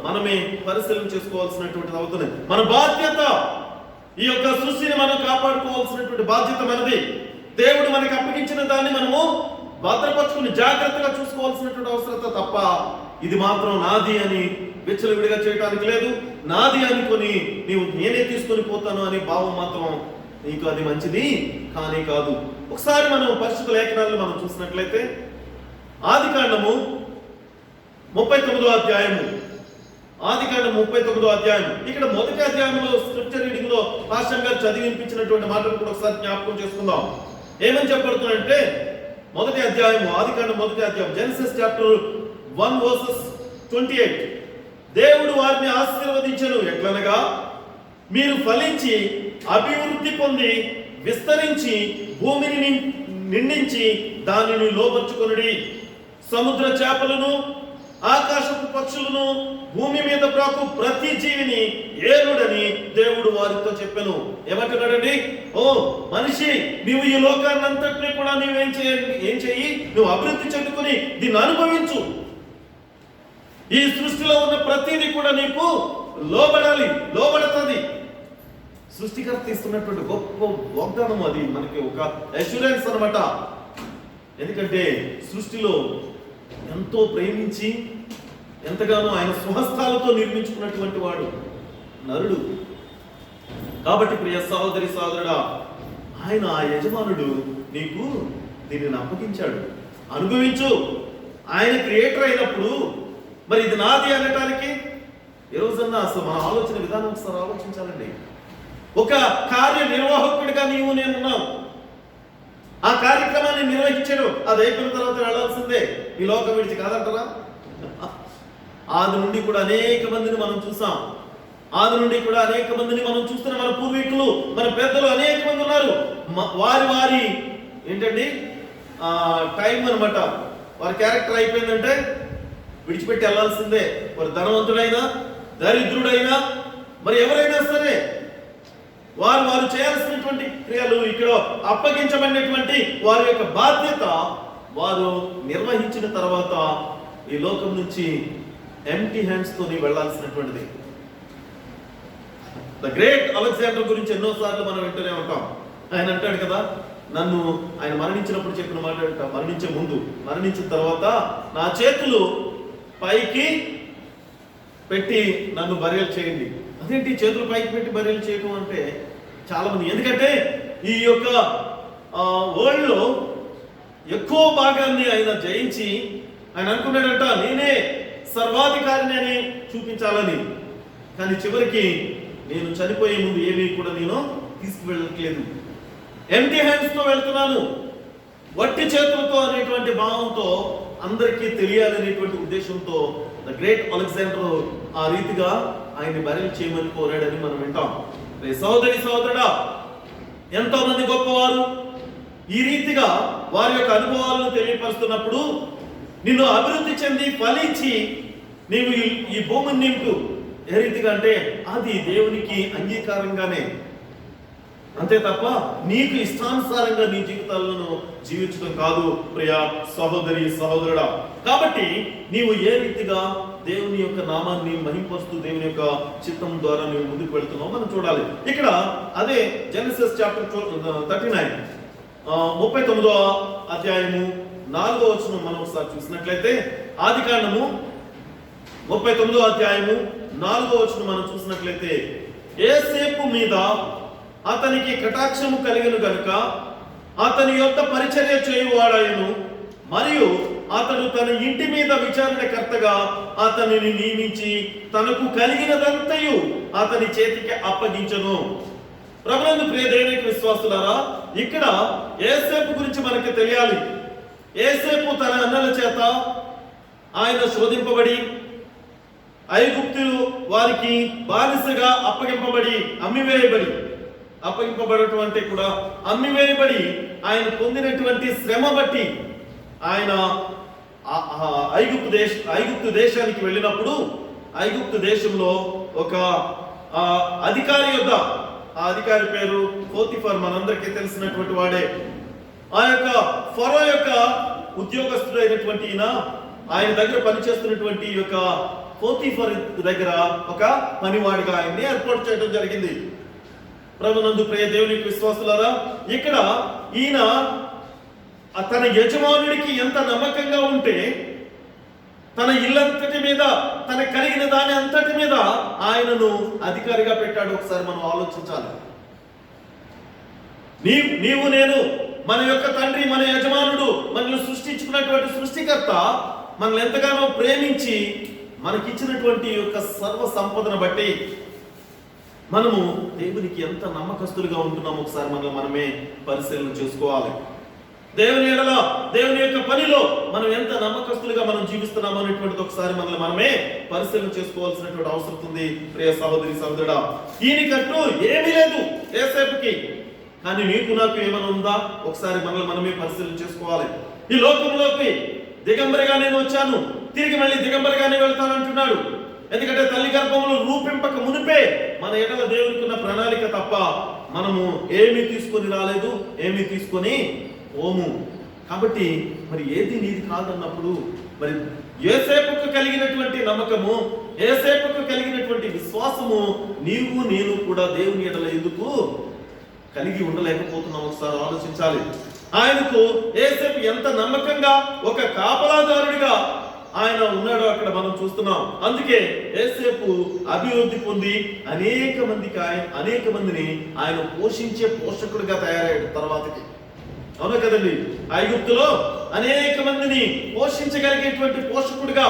మనమే పరిశీలన చేసుకోవాల్సినటువంటిది అవుతుంది. మన బాధ్యత, ఈ యొక్క సృష్టిని మనం కాపాడుకోవాల్సినటువంటి బాధ్యత మనది. దేవుడు మనకి అప్పగించిన దాన్ని మనము భద్రపరుచుకుని జాగ్రత్తగా చూసుకోవాల్సినటువంటి అవసరత తప్ప, ఇది మాత్రం నాది అని విచ్చలవిడిగా చేయడానికి లేదు. నాది అనుకొని నేనే తీసుకొని పోతాను అనే భావం మాత్రం నీకు అది మంచిది కానీ కాదు. ఒకసారి మనం పరిశుద్ధ లేఖనాలను మనం చూసినట్లయితే ఆదికాండము 39వ అధ్యాయము, ఇక్కడ మొదటి అధ్యాయంలో స్క్రిప్చర్ రీడింగ్ లో పాస్టర్ గారు చదివి వినిపించినటువంటి మాటలు కూడా ఒకసారి జ్ఞాపకం చేసుకుందాం. ఏమని చెప్పబడుతుందంటే, మొదటి అధ్యాయము, ఆదికాండం మొదటి అధ్యాయం, జెనసిస్ చాప్టర్ 1 వర్సెస్ 28. దేవుడు వారిని ఆశీర్వదించెను ఎట్లనగా, మీరు ఫలించి అభివృద్ధి పొంది విస్తరించి భూమిని నిండించి దానిని లోపరుచుకొనుడి. సముద్ర చేపలను, ఆకాశపు పక్షులను, భూమి మీద ప్రాకు ప్రతి జీవిని ఏలుడని దేవుడు వారితో చెప్పెను. ఏమంటున్నాడండి? ఓ మనిషి, నీవు ఈ లోకాన్నంతటినీ కూడా ఏం చేయి, నువ్వు అభివృద్ధి చెందుకుని దీన్ని అనుభవించు. ఈ సృష్టిలో ఉన్న ప్రతిదీ కూడా నీకు లోబడుతుంది. సృష్టికర్త ఇస్తున్నటువంటి గొప్ప వాగ్దానం అది, మనకి ఒక అష్యూరెన్స్ అన్నమాట. ఎందుకంటే సృష్టిలో ఎంతో ప్రేమించి ఎంతగానో ఆయన స్వహస్తాలతో నిర్మించుకున్నటువంటి వాడు నరుడు. కాబట్టి ప్రియ సహోదరి సహోదరుడా, ఆయన ఆ యజమానుడు నీకు దీనిని అప్పగించాడు, అనుభవించు. ఆయన క్రియేటర్ అయినప్పుడు మరి ఇది నాది అనటానికి ఏ రోజన్నా అసలు మన ఆలోచన విధానం ఒకసారి ఆలోచించాలండి. ఒక కార్యనిర్వాహకుడిగా నీవు నేనున్నావు. ఆ కార్యక్రమాన్ని నిర్వహించడం, అది అయిపోయిన తర్వాత వెళ్ళాల్సిందే, ఈ లోకం విడిచి కాదంటారా? ఆది నుండి కూడా అనేక మందిని మనం చూసాం. ఆది నుండి కూడా అనేక మందిని మనం చూస్తున్న మన పూర్వీకులు, మన పెద్దలు అనేక మంది ఉన్నారు. వారి ఏంటండి టైం అనమాట, వారి క్యారెక్టర్ అయిపోయిందంటే విడిచిపెట్టి వెళ్ళాల్సిందే. వారి ధనవంతుడైనా దరిద్రుడైనా మరి ఎవరైనా సరే వారు చేయాల్సినటువంటి క్రియలు ఇక్కడ అప్పగించబడినటువంటి వారి యొక్క బాధ్యత వారు నిర్వహించిన తర్వాత ఈ లోకం నుంచి ఎంటీ హ్యాండ్స్ తోని వెళ్లాల్సినటువంటిది. ద గ్రేట్ అలెగ్జాండర్ గురించి ఎన్నోసార్లు మనం వింటూనే ఉంటాం. ఆయన అంటాడు కదా, నన్ను ఆయన మరణించినప్పుడు చెప్పిన మాట, మరణించే ముందు మరణించిన తర్వాత నా చేతులు పైకి పెట్టి నన్ను బరియలు చేయండి. అదేంటి చేతులు పైకి పెట్టి బరియలు చేయడం అంటే చాలా మంది, ఎందుకంటే ఈ యొక్క వరల్డ్ లో ఎక్కువ భాగాన్ని ఆయన జయించి ఆయన అనుకున్నాడంట నేనే సర్వాధికారిని అని చూపించాలని. కానీ చివరికి నేను చనిపోయే ముందు ఏమీ కూడా నేను తీసుకువెళ్ళట్లేదు, ఎంటీ హ్యాండ్స్ తో వెళ్తున్నాను, వట్టి చేతులతో అనేటువంటి భావంతో అందరికీ తెలియాలనేటువంటి ఉద్దేశంతో ద గ్రేట్ అలెగ్జాండర్ ఆ రీతిగా ఆయన్ని బరియలు చేయమని కోరాడని మనం వింటాం. సహోదరి సహోదరుడా, ఎంతో మంది గొప్పవారు ఈ రీతిగా వారి యొక్క అనుభవాలను తెలియపరుస్తున్నప్పుడు నిన్ను అభివృద్ధి చెంది ఫలించి నీవు ఈ భూమిని నింపు. ఏ రీతిగా అంటే అది దేవునికి అంగీకారంగానే, అంతే తప్ప నీకు ఇష్టానుసారంగా నీ జీవితాలను జీవించడం కాదు ప్రియ సహోదరి సహోదరుడా. కాబట్టి నీవు ఏ రీతిగా దేవుని యొక్క నామాన్ని మహింపరుస్తూ దేవుని యొక్క చిత్తం ద్వారా నీవు ముందుకు వెళ్తున్నావు మనం చూడాలి. ఇక్కడ అదే జెనసిస్ చాప్టర్ 39 39వ అధ్యాయము 4వ వచనం మనం ఒకసారి చూసినట్లయితే, ఆది కాండము 39వ అధ్యాయము 4వ వచనం మనం చూసినట్లయితే, యోసేపు మీద అతనికి కటాక్షము కలిగను గనుక అతని యొక్క పరిచర్య చేయువాడాయను, మరియు అతడు తన ఇంటి మీద విచారణకర్తగా అతనిని నియమించి తనకు కలిగినదంతయు అతని చేతికి అప్పగించను. ప్రభునందు ప్రియ దేవునికి విశ్వాసులారా, ఇక్కడ యోసేపు గురించి మనకి తెలియాలి. యోసేపు తన అన్నల చేత ఆయన శోధింపబడి ఐగుప్తులు వారికి బానిసగా అప్పగింపబడటం అంటే కూడా అమ్మివేయబడి ఆయన పొందినటువంటి శ్రమ బట్టి ఆయన ఐగుప్తు దేశానికి వెళ్ళినప్పుడు ఐగుప్తు దేశంలో ఒక అధికారి యొద్ద, ఆ అధికారి పేరు పోతిఫర్, మనందరికీ తెలిసినటువంటి వాడే. ఆ యొక్క ఫరో యొక్క ఉద్యోగస్తుడు అయినటువంటి ఆయన దగ్గర పనిచేస్తున్నటువంటి యొక్క పోతిఫర్ దగ్గర ఒక పనివాడిగా ఆయన్ని ఏర్పాటు చేయడం జరిగింది. ప్రభునందు ప్రియ దేవునికి విశ్వాసులారా, ఇక్కడ ఈయన తన యజమానుడికి ఎంత నమ్మకంగా ఉంటే తన ఇల్లంతటి మీద తన కలిగిన దాని అంతటి మీద ఆయనను అధికారిగా పెట్టాడు. ఒకసారి మనం ఆలోచించాలి. నీవు నేను మన యొక్క తండ్రి, మన యజమానుడు, మనల్ని సృష్టించుకున్నటువంటి సృష్టికర్త మనల్ని ఎంతగానో ప్రేమించి మనకిచ్చినటువంటి యొక్క సర్వ సంపదను బట్టి మనము దేవునికి ఎంత నమ్మకస్తులుగా ఉంటున్నాము ఒకసారి మనమే పరిశీలన చేసుకోవాలి. దేవుని ఎడల, దేవుని యొక్క పనిలో మనం ఎంత నమ్మకస్తులుగా మనం జీవిస్తున్నాము అనేటువంటిది ఒకసారి మనమే పరిశీలన చేసుకోవాల్సినటువంటి అవసరం ఉంది. ప్రియ సహోదరి సహోదరుడా, ఈయనకంటూ ఏమీ లేదు యోసేపుకి, కానీ నీకు నాకు ఏమైనా ఉందా ఒకసారి మనమే పరిశీలన చేసుకోవాలి. ఈ లోకంలోకి దిగంబరిగా నేను వచ్చాను, తిరిగి మళ్ళీ దిగంబరిగానే వెళ్తానంటున్నాడు. ఎందుకంటే తల్లి గర్భంలో రూపింపక మునిపే మన ఎడల దేవునికి ఉన్న ప్రణాళిక తప్ప మనము ఏమీ తీసుకొని రాలేదు, ఏమీ తీసుకొని పోము. కాబట్టి మరి ఏది నీది కాదన్నప్పుడు మరి యోసేపుకు కలిగినటువంటి నమ్మకము, యోసేపుకు కలిగినటువంటి విశ్వాసము నీవు నేను కూడా దేవుని ఎడల ఎందుకు కలిగి ఉండలేకపోతున్నాం ఒకసారి ఆలోచించాలి. ఆయనకు యోసేపు ఎంత నమ్మకంగా ఒక కాపలాదారుడిగా ఆయన ఉన్నాడో అక్కడ మనం చూస్తున్నాం. అందుకే యోసేపు అభివృద్ధి పొంది అనేక మందిని ఆయన పోషించే పోషకుడిగా తయారయ్యాడు తర్వాతకి. అవును కదండి, ఐగుప్తులో అనేక మందిని పోషించగలిగేటువంటి పోషకుడిగా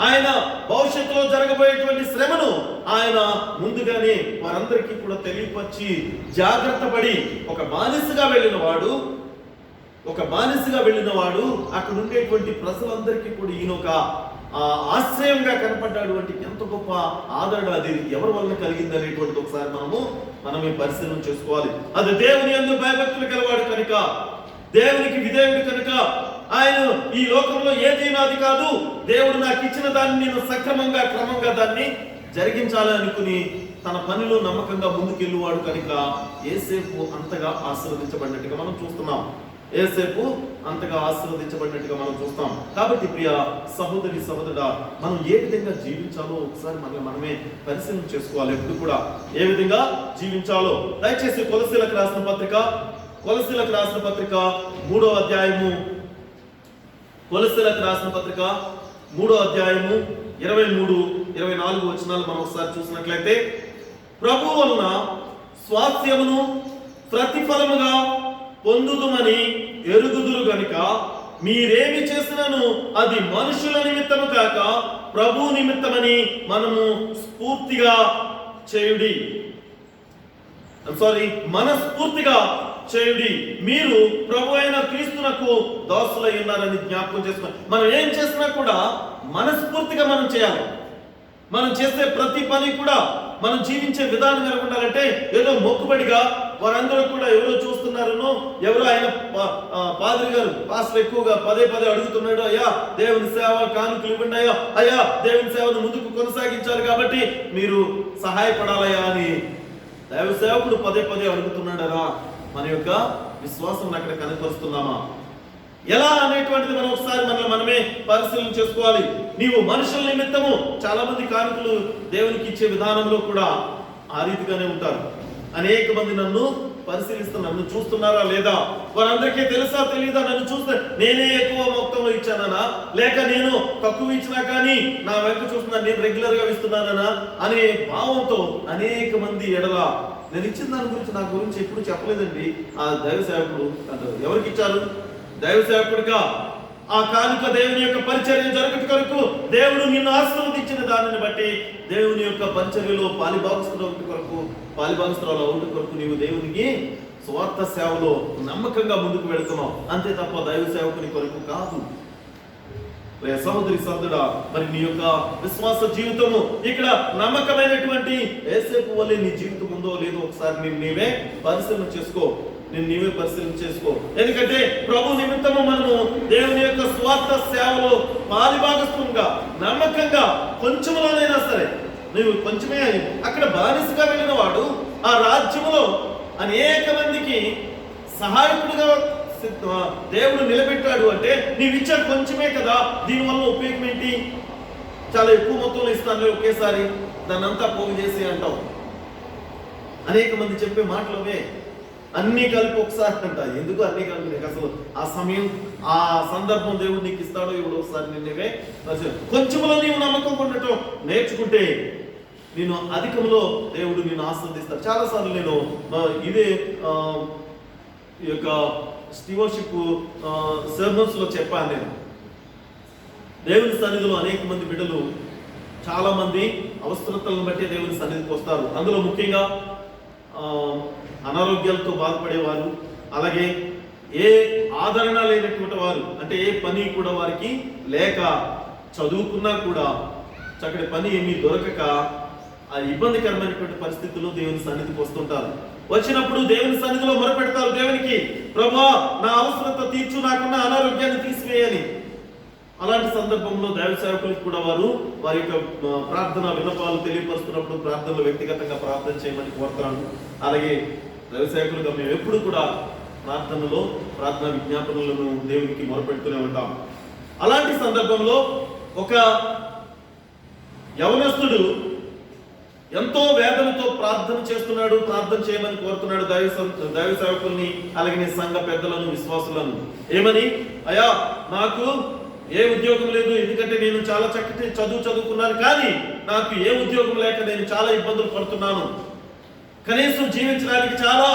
ఆయన భవిష్యత్తులో జరగబోయేటువంటి శ్రమను ఆయన ముందుగానే వారందరికీ కూడా తెలియపరిచి జాగ్రత్త పడి ఒక బానిసగా వెళ్ళిన వాడు అక్కడ ఉండేటువంటి ప్రజలందరికీ కూడా ఈయన ఒక ఆశ్రయంగా కనపడ్డాడు. అంటే ఎంత గొప్ప ఆదరణ అది ఎవరి వలన కలిగింది అనేటువంటిది ఒకసారి మనమే పరిశీలన చేసుకోవాలి. అది దేవుని యందు భయభక్తులు కలవాడు కనుక, దేవునికి విధేయుడు కనుక, ఆయన ఈ లోకంలో ఏది నాది కాదు, దేవుడు నాకు ఇచ్చిన దాన్ని నేను సక్రమంగా క్రమంగా దాన్ని జరిగించాలి అనుకుని తన పనిలో నమ్మకంగా ముందుకెళ్ళువాడు కనుక యోసేపు అంతగా ఆశీర్వదించబడినట్టుగా మనం చూస్తున్నాం. కాబట్టి ప్రియ సహోదరుడా, మనం ఏ విధంగా జీవించాలో ఒకసారి మనమే పరిశీలన చేసుకోవాలి. ఎప్పుడు కూడా ఏ విధంగా జీవించాలో దయచేసి కొలసీలకు రాసిన పత్రిక 3వ అధ్యాయము 23-24 వచనాలు మనం ఒకసారి చూసినట్లయితే, ప్రభు వలన స్వాస్థ్యమును ప్రతిఫలముగా పొందుదుమని ఎరుగుదురు గనుక మీరేమి చేసినను అది మనుషుల నిమిత్తము కాక ప్రభు నిమిత్తమని మనస్ఫూర్తిగా చేయుడి. మీరు ప్రభు అయిన క్రీస్తునకు దాసులై ఉన్నారని జ్ఞాపకం చేసుకుని మనం ఏం చేసినా కూడా మనస్ఫూర్తిగా మనం చేయాలి. మనం చేసే ప్రతి పని కూడా మనం జీవించే విధానం ఎలా ఉండాలంటే, ఏదో మొక్కుబడిగా వారందరూ కూడా ఎవరో చూస్తున్నారనో, ఎవరో ఆయన పాద్రి గారు పాస్టర్ ఎక్కువగా పదే అడుగుతున్నాడు, అయ్యా దేవుని సేవ కానుకలు ఇవ్వండి, అయ్యా దేవుని సేవను ముందుకు కొనసాగించాలి కాబట్టి మీరు సహాయపడాలయ్యా అని దైవ సేవకుడు పదే అడుగుతున్నాడరా, మన యొక్క విశ్వాసం అక్కడ కనపరుస్తున్నామా ఎలా అనేటువంటిది మనం ఒకసారి మనమే పరిశీలన చేసుకోవాలి. నీవు మనుషుల నిమిత్తము చాలా మంది కానుకలు దేవునికి ఇచ్చే విధానంలో కూడా ఆ రీతిగానే ఉంటారు. అనేక మంది నన్ను పరిశీలిస్తున్నారు, నన్ను చూస్తున్నారా లేదా, వారందరికీ తెలుసా తెలియదా, నన్ను చూస్తే నేనే ఎక్కువ మొత్తంలో ఇచ్చానా, లేక నేను తక్కువ ఇచ్చినా కానీ నా వెంట చూస్తున్నా నేను రెగ్యులర్ గా ఇస్తున్నానా అనే భావంతో అనేక మంది ఎడల నేను ఇచ్చిన దాని గురించి నా గురించి ఎప్పుడు చెప్పలేదండి ఆ దైవ సేవకుడు అంటారు. ఎవరికి ఇచ్చారు? దైవ సేవకుడిగా ఆ కానుక దేవుని యొక్క పరిచర్య జరుగుట కొరకు దేవుడు నిన్ను ఆశీర్వదించిన దానిని బట్టి దేవుని యొక్క పరిచర్యలో పాలిభాగస్తురాలు అవుట కొరకు నీవు దేవునికి స్వార్థ సేవలో నమ్మకంగా ముందుకు వెళుతున్నావు, అంతే తప్ప దైవ సేవకుని కొరకు కాదు. సహోదరి సహోదరుడా, మరి నీ యొక్క విశ్వాస జీవితము ఇక్కడ నమ్మకమైనటువంటి యోసేపు వల్లే నీ జీవితం ఉందో లేదో ఒకసారి నీవే పరిశీలన చేసుకో. ఎందుకంటే ప్రభు నిమిత్తము మనము దేవుని యొక్క స్వార్థ సేవలో పాలిభాగస్తంగా నమ్మకంగా కొంచెంలోనైనా సరే, నువ్వు కొంచెమే అక్కడ బానిసగా వెళ్ళిన వాడు ఆ రాజ్యములో అనేక మందికి సహాయకుడిగా దేవుడు నిలబెట్టాడు అంటే నీవిచ్చే కొంచెమే కదా, దీనివల్ల ఉపయోగం ఏంటి? చాలా ఎక్కువ మొత్తంలో ఇస్తాను ఒకేసారి దాన్ని అంతా పోగు చేసి అంటావు. అనేక మంది చెప్పే మాటలవే అన్ని కలిపి ఒకసారి అంట. ఎందుకు అన్ని కలిపి? నీకు అసలు ఆ సమయం ఆ సందర్భం దేవుడు నీకు ఇస్తాడో ఇప్పుడు ఒకసారి నిన్నవే కొంచెంలో నీవు నమ్మకం ఉండటం నేర్చుకుంటే నేను అధికంలో దేవుడు నిన్ను ఆస్వాదిస్తాడు. చాలాసార్లు నేను ఇదే ఈ యొక్క స్టీవర్షిప్ సర్మన్స్ లో చెప్పాను. నేను దేవుని సన్నిధిలో అనేక మంది బిడ్డలు చాలా మంది అవసరతలను బట్టి దేవుని సన్నిధికి వస్తారు. అందులో ముఖ్యంగా అనారోగ్యాలతో బాధపడేవారు, అలాగే ఏ ఆదరణ లేనటువంటి వారు, అంటే ఏ పని కూడా వారికి లేక, చదువుకున్నా కూడా చక్కటి పని ఏమీ దొరకక ఆ ఇబ్బందికరమైనటువంటి పరిస్థితుల్లో దేవుని సన్నిధికి వస్తుంటారు. వచ్చినప్పుడు దేవుని సన్నిధిలో మొరపెడతారు దేవునికి, ప్రభువా నా అవసరత తీర్చు, నాకున్న అనారోగ్యాన్ని తీసివేయని. అలాంటి సందర్భంలో దైవ సేవకులకు కూడా వారి యొక్క ప్రార్థన విన్నపాలు తెలియపరుస్తున్నప్పుడు ప్రార్థనలు వ్యక్తిగతంగా ప్రార్థన చేయమని కోరుతాను. అలాగే దైవ సేవకులుగా మేము ఎప్పుడు కూడా ప్రార్థనలో ప్రార్థన విజ్ఞాపనలను దేవునికి మొరపెడుతూనే ఉంటాం. అలాంటి సందర్భంలో ఒక యవనస్తుడు ఎంతో వేదనతో ప్రార్థన చేస్తున్నాడు, ప్రార్థన చేయమని కోరుతున్నాడు దైవ సేవకుల్ని, అలాగే సంఘ పెద్దలను, విశ్వాసులను. ఏమని? అయ్యా, నాకు ఏ ఉద్యోగం లేదు, ఎందుకంటే నేను చాలా చక్కటి చదువుకున్నాను, కానీ నాకు ఏ ఉద్యోగం లేక నేను చాలా ఇబ్బందులు పడుతున్నాను. కనీసం జీవించడానికి చాలా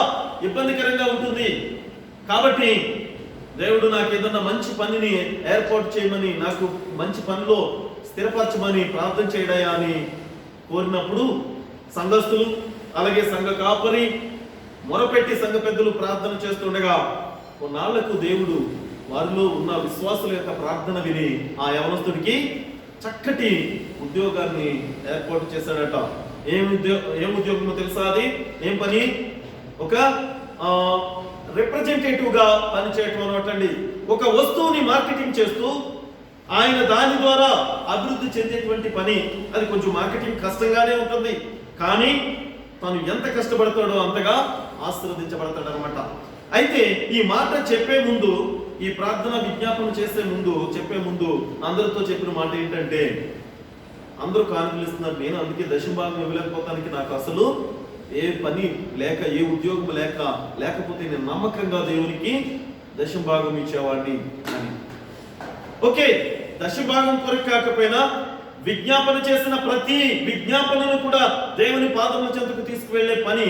ఇబ్బందికరంగా ఉంటుంది. కాబట్టి దేవుడు నాకు ఏదన్నా మంచి పనిని ఏర్పాటు చేయమని, నాకు మంచి పనిలో స్థిరపరచమని ప్రార్థన చేయడయా అని కోరినప్పుడు సంఘస్థులు, అలాగే సంఘ కాపరి మొరపెట్టి సంఘ పెద్దలు ప్రార్థన చేస్తుండగా కొన్నాళ్లకు దేవుడు వారిలో ఉన్న విశ్వాసుల యొక్క ప్రార్థన విని ఆ యవనస్తుడికి చక్కటి ఉద్యోగాన్ని ఏర్పాటు చేశాడట. ఏం ఉద్యోగమో తెలుసా? అది ఏం పని? ఒక రిప్రజెంటేటివ్ గా పనిచేయటం అనటండి. ఒక వస్తువుని మార్కెటింగ్ చేస్తూ ఆయన దాని ద్వారా అభివృద్ధి చెందేటువంటి పని. అది కొంచెం మార్కెటింగ్ కష్టంగానే ఉంటుంది, కానీ తను ఎంత కష్టపడతాడో అంతగా ఆశీర్వదించబడతాడు అనమాట. అయితే ఈ మాట చెప్పే ముందు, ఈ ప్రార్థన విజ్ఞాపన చెప్పే ముందు అందరితో చెప్పిన మాట ఏంటంటే, అందరూ కానుకలు ఇస్తున్నారు, నేను అందుకే దశమభాగం ఇవ్వలేకపోతానికి నాకు అసలు ఏ పని లేక, ఏ ఉద్యోగం లేకపోతే నేను నమ్మకంగా దేవునికి దశమభాగం ఇచ్చేవాడిని అని. ఓకే, దశభాగం కొరకు కాకపోయినా విజ్ఞాపన చేసిన ప్రతి విజ్ఞాపనను కూడా దేవుని పాదముల చెంతకు తీసుకువెళ్లే పని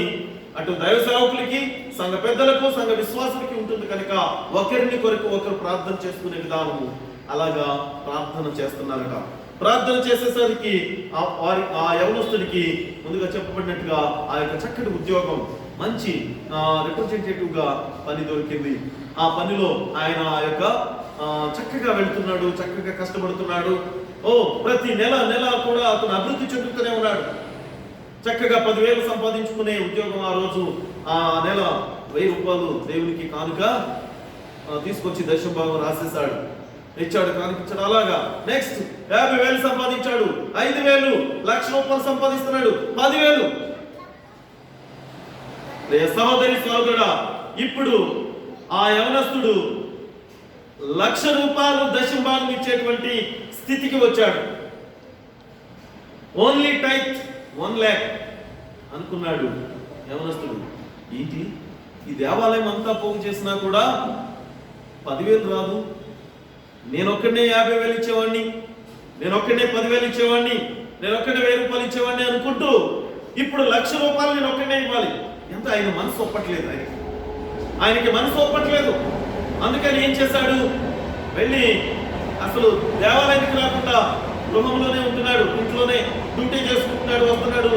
అటు దైవ సేవకులకి, సంఘ పెద్దలకు, సంఘ విశ్వాసులకి ఉంటుంది కనుక ఒకరిని కొరకు ఒకరు ప్రార్థన చేసుకునే విధానము అలాగా ప్రార్థన చేస్తున్నారట. ప్రార్థన చేసేసరికి ఆ యవనస్తుడికి ముందుగా చెప్పబడినట్టుగా ఆ యొక్క చక్కటి ఉద్యోగం, మంచి రిప్రజెంటేటివ్ గా పని దొరికింది. ఆ పనిలో ఆయన ఆ యొక్క చక్కగా వెళ్తున్నాడు, చక్కగా కష్టపడుతున్నాడు. ప్రతి నెల కూడా అతను అభివృద్ధి చెందుతూనే ఉన్నాడు. చక్కగా 10,000 సంపాదించుకునే ఉద్యోగం. ఆ రోజు ఆ నెల 1,000 రూపాయలు దేవునికి కానుక తీసుకొచ్చి దశమభాగం రాసేశాడు, ఇచ్చాడు, కానుకిచ్చాడు. అలాగా నెక్స్ట్ 50,000 సంపాదించాడు, 5,000, 1,00,000 రూపాయలు సంపాదిస్తున్నాడు, 10,000. సహోదరి సహోదరుడా, ఇప్పుడు ఆ యవనస్తుడు 1,00,000 రూపాయలు దశమభాగం ఇచ్చేటువంటి స్థితికి వచ్చాడు. ఓన్లీ టైట్ 1,00,000 అనుకున్నాడు యవనస్తుడు. ఏంటి, ఈ దేవాలయం అంతా పోగు చేసినా కూడా 10,000 రాదు, నేనొక్కడే 50,000 ఇచ్చేవాడిని, నేనొక్కడే 10,000 ఇచ్చేవాడిని, నేనొక్కడే 1,000 రూపాయలు ఇచ్చేవాడిని అనుకుంటూ ఇప్పుడు 1,00,000 రూపాయలు నేను ఒక్కడే ఇవ్వాలి. ఎంత ఆయన మనసు ఒప్పట్లేదు, ఆయనకి మనసు ఒప్పట్లేదు. అందుకని ఏం చేశాడు, వెళ్ళి అసలు దేవాలయానికి రాకుండా గృహంలోనే ఉంటున్నాడు, ఇంట్లోనే డ్యూటీ చేసుకుంటున్నాడు, వస్తున్నాడు,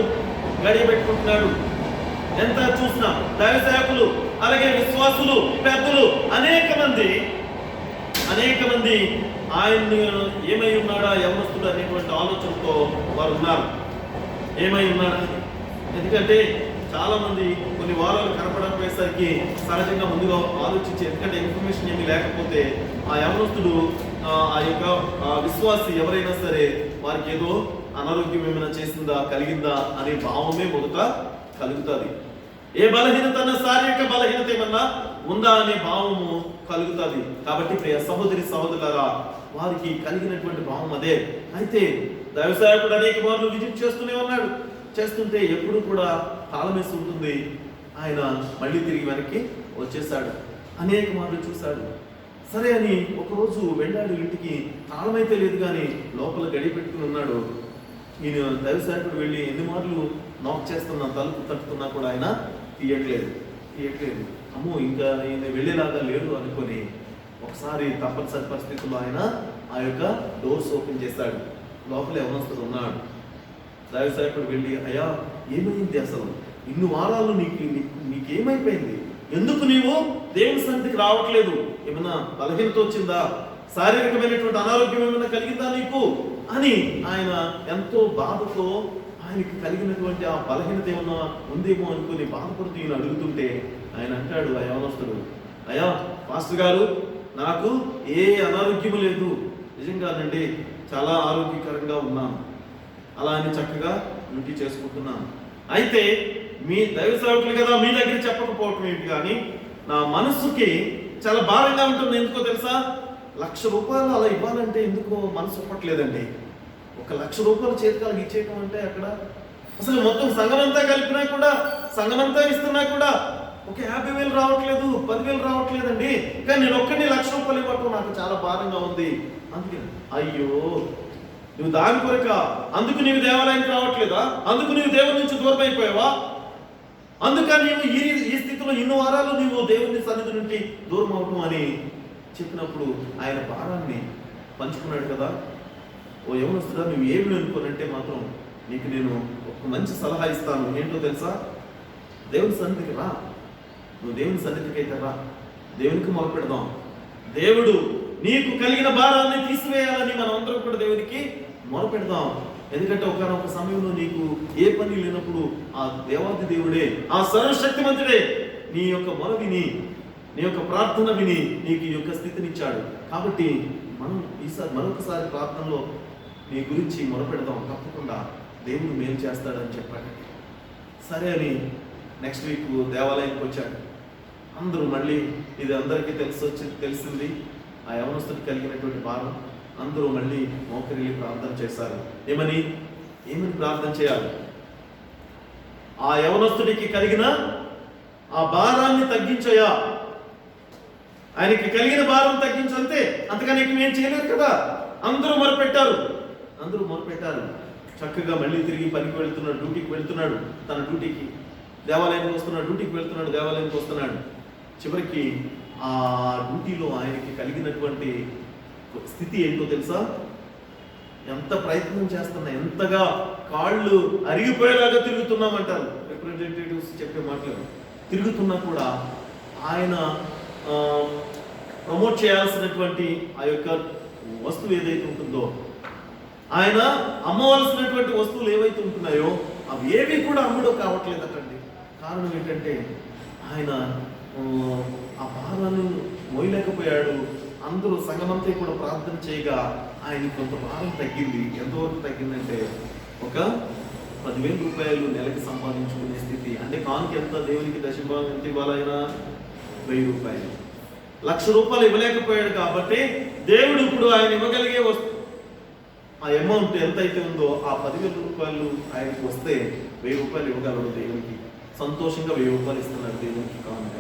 గడియ పెట్టుకుంటున్నాడు. ఎంత చూసినా దైవ సేవకులు, అలాగే విశ్వాసులు, పెద్దలు అనేక మంది ఆయన్ని ఏమై ఉన్నాడా యవనస్తుడు అనేటువంటి ఆలోచనతో వారు ఉన్నారు. ఏమై ఉన్నాడు, ఎందుకంటే చాలా మంది కొన్ని వారాలు కనపడకపోయేసరికి సహజంగా ముందుగా ఆలోచించి, ఎందుకంటే ఇన్ఫర్మేషన్ ఏమీ లేకపోతే ఆ యవనస్తుడు, ఆ యొక్క విశ్వాసి ఎవరైనా సరే వారికి ఏదో అనారోగ్యం ఏమైనా చేసిందా, కలిగిందా అనే భావమే మొదట కలుగుతుంది. ఏ బలహీనత అన్న, శారీరక బలహీనత ఏమన్నా ఉందా అనే భావము కలుగుతుంది. కాబట్టి ప్రియ సహోదరి సహోదరులారా, వారికి కలిగినటువంటి భావం అదే. అయితే దైవసేవకుడు అనేక మార్లు విజిట్ చేస్తూనే ఉన్నాడు. చేస్తుంటే ఎప్పుడు కూడా తాళం వేసి ఉంటుంది. ఆయన మళ్ళీ తిరిగి వెనక్కి వచ్చేసాడు. అనేక మార్లు చూశాడు. సరే అని ఒకరోజు వెళ్ళాడు ఇంటికి. తాళమైతే లేదు కానీ లోపల గడి పెట్టుకుని ఉన్నాడు. ఈయన దైవసేవకుడు వెళ్ళి ఎన్ని మార్లు నాక్ చేస్తున్నా, తలుపు తట్టుతున్నా కూడా ఆయన తీయట్లేదు. అమ్మో, ఇంకా ఈయన వెళ్ళేలాగా లేడు అనుకొని ఒకసారి తప్పనిసరి పరిస్థితుల్లో ఆయన ఆ యొక్క డోర్స్ ఓపెన్ చేశాడు. లోపల యవనస్తుడు ఉన్నాడు. దైవసేవకుడు వెళ్ళి, అయ్యా ఏమైంది, అసలు ఇన్ని వారాలు నీకేమైపోయింది, ఎందుకు నీవు దేవుని సన్నిధికి రావట్లేదు, ఏమైనా బలహీనత వచ్చిందా, శారీరకమైనటువంటి అనారోగ్యం ఏమైనా కలిగిందా నీకు అని ఆయన ఎంతో బాధతో ఆయనకి కలిగినటువంటి ఆ బలహీనత ఏమన్నా ఉందేమో అనుకుని బాధపడుతూ ఈయన అడుగుతుంటే ఆయన అంటాడు, ఆ యవనస్తుడు, అయ్యా పాస్టర్ గారు, నాకు ఏ అనారోగ్యము లేదు, నిజంగానండి చాలా ఆరోగ్యకరంగా ఉన్నాను, అలా అని చక్కగా డ్యూటీ చేసుకుంటున్నాను. అయితే మీ దైవ సేవకులు కదా, మీ దగ్గర చెప్పకపోవటం ఏంటి, కానీ నా మనస్సుకి చాలా భారంగా ఉంటుంది. ఎందుకో తెలుసా, 1,00,000 రూపాయలు అలా ఇవ్వాలంటే ఎందుకో మనసు ఒప్పట్లేదండి. 1,00,000 రూపాయలు చేతికాలకు ఇచ్చేయటం అంటే అక్కడ అసలు మొత్తం సంఘమంతా కలిపినా కూడా, సంఘమంతా ఇస్తున్నా కూడా ఒక 50,000 రావట్లేదు, 10,000 రావట్లేదండి, కానీ నేను ఒక్కడిని ₹1,00,000 ఇవ్వటం నాకు చాలా భారంగా ఉంది. అందుకే అయ్యో, నువ్వు దాని కొరక అందుకు నీవు దేవాలయానికి రావట్లేదా? అందుకు నీవు దేవుని నుంచి దూరం అయిపోయావా? అందుకని నీవు ఈ స్థితిలో ఇన్ని వారాలు నీవు దేవుని సన్నిధి నుండి దూరం అవటం అని చెప్పినప్పుడు ఆయన భారాన్ని పంచుకున్నాడు కదా. ఓ యవనస్తుడా, నువ్వు ఏమి అనుకోనంటే మాత్రం నీకు నేను ఒక మంచి సలహా ఇస్తాను. ఏంటో తెలుసా? దేవుని సన్నిధికి రా. నువ్వు దేవుని సన్నిధికి అయితే రా, దేవునికి మొరపెడదాం. దేవుడు నీకు కలిగిన భారాన్ని తీసివేయాలని మనం అందరం కూడా దేవునికి మొరపెడదాం. ఎందుకంటే ఒకనొక సమయంలో నీకు ఏ పని లేనప్పుడు ఆ దేవాది దేవుడే, ఆ సర్వశక్తిమంతుడే నీ యొక్క మొర విని, నీ యొక్క ప్రార్థన విని నీకు ఈ యొక్క స్థితినిచ్చాడు. కాబట్టి మనం ఈసారి మరొకసారి ప్రార్థనలో నీ గురించి మొరపెడదాం. తప్పకుండా దేవుడు మేలు చేస్తాడని చెప్పాడు. సరే అని నెక్స్ట్ వీక్ దేవాలయానికి వచ్చాడు. అందరూ మళ్ళీ ఇది అందరికీ తెలిసింది ఆ యవనస్తుడికి కలిగినటువంటి భారం. అందరూ మళ్ళీ మోకరిల్లి ప్రార్థన చేశారు. ఏమని ప్రార్థన చేయాలి? ఆ యవనస్తుడికి కలిగిన ఆ భారాన్ని తగ్గించయా, ఆయనకి కలిగిన భారం తగ్గించంతే, అంతగా నీకు ఏం చేయలేదు కదా. అందరూ మొరపెట్టారు. చక్కగా మళ్ళీ తిరిగి పనికి వెళ్తున్నాడు, డ్యూటీకి వెళ్తున్నాడు, తన డ్యూటీకి దేవాలయానికి వస్తున్నాడు, దేవాలయానికి వస్తున్నాడు. చివరికి ఆ డ్యూటీలో ఆయనకి కలిగినటువంటి స్థితి ఏంటో తెలుసా? ఎంత ప్రయత్నం చేస్తున్నా, ఎంతగా కాళ్ళు అరిగిపోయేలాగా తిరుగుతున్నామంటారు రిప్రజెంటేటివ్స్ చెప్పే మాటలు. తిరుగుతున్నా కూడా ఆయన ప్రమోట్ చేయాల్సినటువంటి ఆ యొక్క వస్తువు ఏదైతే ఉంటుందో, ఆయన అమ్మవలసినటువంటి వస్తువులు ఏవైతే ఉంటున్నాయో అవి ఏవి కూడా అమ్ముడు కావట్లేదటండి. కారణం ఏంటంటే ఆయన ఆ భారాన్ని మోయలేకపోయాడు. అందరూ సంఘమంతా కూడా ప్రార్థన చేయగా ఆయన కొంత భారం తగ్గింది. ఎంతవరకు తగ్గిందంటే ఒక ₹10,000 నెలకి సంపాదించుకునే స్థితి. అంటే కానుక ఎంత? దేవునికి దశభాగం ఎంత ఇవ్వాలైనా? ₹1,000. ₹1,00,000 ఇవ్వలేకపోయాడు కాబట్టి దేవుడు ఇప్పుడు ఆయన ఇవ్వగలిగే ఆ అమౌంట్ ఎంతైతే ఉందో ఆ ₹10,000 ఆయనకు వస్తే ₹1,000 ఇవ్వగలడు దేవునికి. సంతోషంగా ₹1,000 ఇస్తున్నాడు దేవునికి కానుక.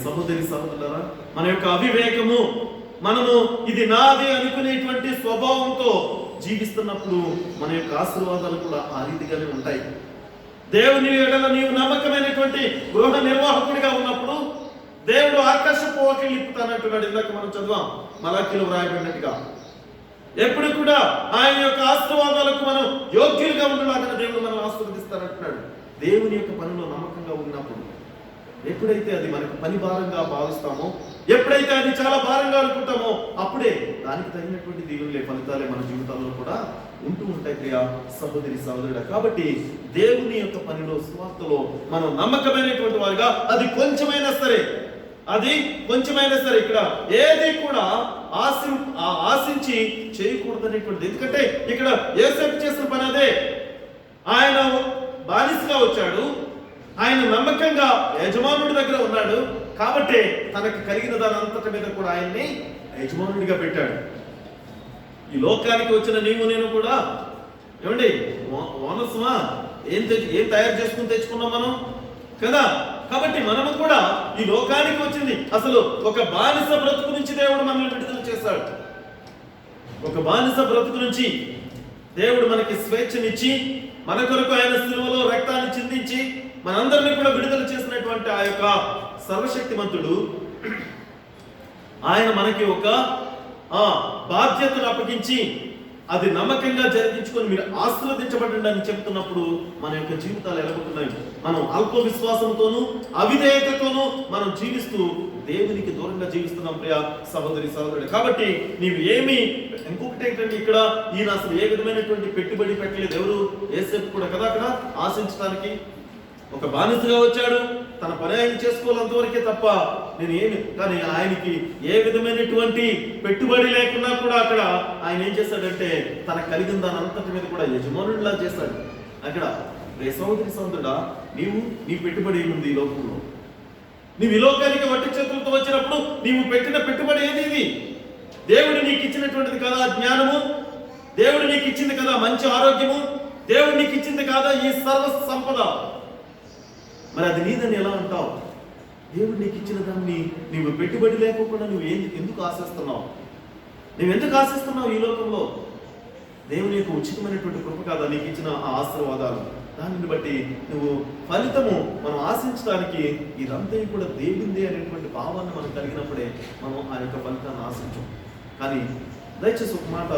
సహోదరి సహోదరులారా, మన యొక్క అవివేకము, మనము ఇది నాది అనుకునేటువంటి స్వభావంతో జీవిస్తున్నప్పుడు మన యొక్క ఆశీర్వాదాలు కూడా ఆ రీతిగానే ఉంటాయి. దేవుని ఎడల నీవు నమ్మకమైనటువంటి గృహ నిర్వాహకుడిగా ఉన్నప్పుడు దేవుడు ఆకాశపు వాకిలి ఇప్పుతానంటున్నాడు. ఇందాక మనం చదివాం మలాకీలో వ్రాయబడినట్టుగా. ఎప్పుడు కూడా ఆయన యొక్క ఆశీర్వాదాలకు మనం యోగ్యులుగా ఉండలాగా దేవుడు మనం ఆశీర్వదిస్తానంటున్నాడు. దేవుని యొక్క పనిలో నమ్మకంగా ఉన్నప్పుడు, ఎప్పుడైతే అది మనకు పని భారంగా భావిస్తామో, ఎప్పుడైతే అది చాలా భారంగా అనుకుంటామో, అప్పుడే దానికి తగినటువంటి దీవులే ఫలితాలే మన జీవితాల్లో కూడా ఉంటూ ఉంటాయి ప్రియా సహోదరి సహోదరుడా. కాబట్టి దేవుని యొక్క పనిలో, సువార్తలో మనం నమ్మకమైనటువంటి వారిగా, అది కొంచెమైనా సరే ఇక్కడ ఏది కూడా ఆశించి చేయకూడదనేటువంటిది. ఎందుకంటే ఇక్కడ యోసేపు చేసిన పని అదే. ఆయన బానిసగా వచ్చాడు, ఆయన నమ్మకంగా యజమానుడి దగ్గర ఉన్నాడు కాబట్టి తనకు కలిగిన దాని అంతటి మీద కూడా ఆయన్ని యజమానుడిగా పెట్టాడు. ఈ లోకానికి వచ్చిన నీవు నేను కూడా ఏమండి ఓనర్స్మా? ఏం తయారు చేసుకుని తెచ్చుకున్నాం మనం కదా. కాబట్టి మనము కూడా ఈ లోకానికి వచ్చింది అసలు ఒక బానిస బ్రతుకు నుంచి దేవుడు మనల్ని విడుదల చేశాడు. ఒక బానిస బ్రతుకు నుంచి దేవుడు మనకి స్వేచ్ఛనిచ్చి, మన కొరకు ఆయన సిలువలో రక్తాన్ని చిందించి మనందరినీ కూడా విడుదల చేసినటువంటి ఆ యొక్క సర్వశక్తిమంతుడు ఆయన మనకి ఒక బాధ్యతను అప్పగించి అది నమ్మకంగా జరిగించుకొని మీరు ఆశీర్వదించబడండి అని చెప్తున్నప్పుడు మన యొక్క జీవితాలు ఎలాగుతున్నాయి? మనం అల్ప విశ్వాసంతోనూ అవిధేయతతోనూ మనం జీవిస్తూ దేవునికి దూరంగా జీవిస్తున్నాం ప్రియ సహోదరి సహోదరుడు. కాబట్టి నీవు ఇంకొకటి ఏంటంటే ఇక్కడ ఈయన అసలు ఏ విధమైనటువంటి పెట్టుబడి పెట్టలేదు. ఎవరు? యోసేపు కూడా కదా అక్కడ ఆశించడానికి. ఒక బానిసగా వచ్చాడు, తన పని ఆయన చేసుకోవాలంతవరకే తప్ప కానీ ఆయనకి ఏ విధమైనటువంటి పెట్టుబడి లేకున్నా కూడా అక్కడ ఆయన ఏం చేశాడంటే తనకు కలిగిన దాని అంతటి మీద కూడా యజమానుడిలా చేశాడు. అక్కడ సహోదరి సహోదరుడా, నీ పెట్టుబడి ఏముంది ఈ లోకంలో? నీవు ఈ లోకానికి వట్టి చేతులతో వచ్చినప్పుడు నీవు పెట్టిన పెట్టుబడి ఏది? ఇది దేవుడు నీకు ఇచ్చినటువంటిది కదా జ్ఞానము, దేవుడు నీకు ఇచ్చింది కదా మంచి ఆరోగ్యము, దేవుడు నీకు ఇచ్చింది కాదా ఈ సర్వ సంపద? మరి అది నీదని ఎలా అంటావు? దేవుడు నీకు ఇచ్చిన దాన్ని నీవు పెట్టుబడి లేకుండా నువ్వు ఎందుకు ఆశిస్తున్నావు? నువ్వు ఎందుకు ఆశిస్తున్నావు ఈ లోకంలో? దేవుని యొక్క ఉచితమైనటువంటి కృప కాదా నీకు ఇచ్చిన ఆ ఆశీర్వాదాలు? దానిని బట్టి నువ్వు ఫలితము మనం ఆశించడానికి ఇదంతా కూడా దేవుంది అనేటువంటి భావాన్ని మనం కలిగినప్పుడే మనం ఆ యొక్క ఫలితాన్ని ఆశించాం. కానీ దయచేసి ఒక మాట,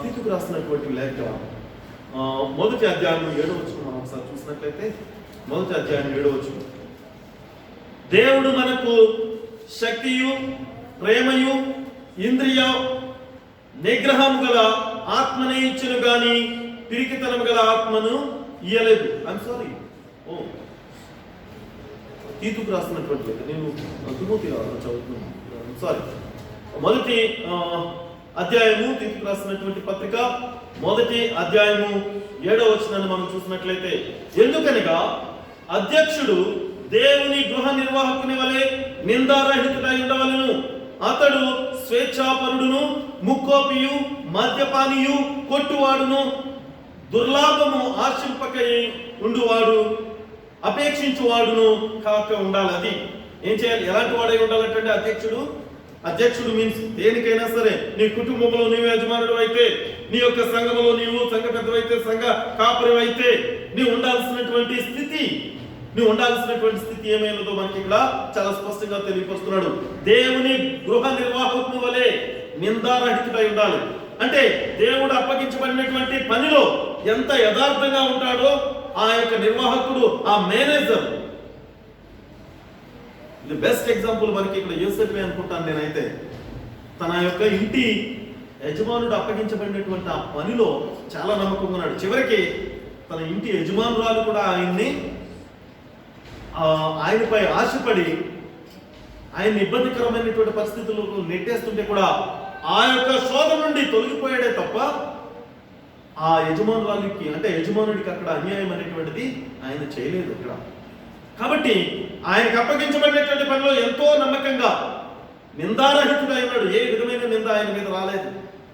తీతుకు రాసినటువంటి లేఖ 1వ అధ్యాయం 7వ వచనం మనం ఒకసారి చూసినట్లయితే, 1వ అధ్యాయం 7వ వచనం, దేవుడు మనకు శక్తియు ప్రేమయు ఇంద్రియ నిగ్రహం గల ఆత్మని ఇచ్చును గాని పిరికితనం గల ఆత్మను ఇయ్యలేదు. ఐఎమ్ సారీ, తీతుకు రాసినటువంటి నేను తిమోతి చదువుతున్నాను, సారీ, 1వ అధ్యాయము తీతుకు రాసినటువంటి పత్రిక 1వ అధ్యాయము 7వ వచనాన్ని మనం చూసినట్లయితే, ఎందుకనగా అధ్యక్షుడు దేవుని గృహ నిర్వాహకుని వలె నిందారహితుడై ఉండవలెను. అతడు స్వేచ్ఛాపరుడును, ముక్కోపియు, మద్యపానియు, కొట్టువాడును, దుర్లాభము ఆశింపకై ఉండువాడు, అపేక్షించువాడును కాక ఉండాలి. అది ఏం చేయాలి? ఎలాంటి వాడై ఉండాలంటే అధ్యక్షుడు మీన్స్ దేనికైనా సరే, నీ కుటుంబంలో నీవు యజమానుడు అయితే, నీ యొక్క సంఘంలో నీవు సంఘ పెద్దవైతే, సంఘ కాపురి అయితే నీవు ఉండాల్సినటువంటి స్థితి ఏమైనదో మనకి ఇక్కడ చాలా స్పష్టంగా తెలియపరుస్తున్నాడు. దేవుని గృహ నిర్వాహకుని వలె నిందారహితుడై ఉండాలి. అంటే దేవుడు అప్పగించబడినటువంటి పనిలో ఎంత యథార్థంగా ఉంటాడో ఆ యొక్క నిర్వాహకుడు, ఆ మేనేజర్. ఇది బెస్ట్ ఎగ్జాంపుల్ మనకి ఇక్కడ యోసేపే అనుకుంటాను నేనైతే. తన యొక్క ఇంటి యజమానుడు అప్పగించబడినటువంటి ఆ పనిలో చాలా నమ్మకంగా ఉన్నాడు. చివరికి తన ఇంటి యజమానురాలు కూడా ఆయనపై ఆశపడి ఆయన ఇబ్బందికరమైనటువంటి పరిస్థితులకు నెట్టేస్తుంటే కూడా ఆ యొక్క శోధన నుండి తొలగిపోయాడే తప్ప ఆ యజమానురాలికి, అంటే యజమానుడికి అక్కడ అన్యాయం అనేటువంటిది ఆయన చేయలేదు ఇక్కడ. కాబట్టి ఆయనకు అప్పగించబడినటువంటి పనిలో ఎంతో నమ్మకంగా నిందారహితుడు అయినాడు. ఏ విధమైన నింద ఆయన మీద రాలేదు.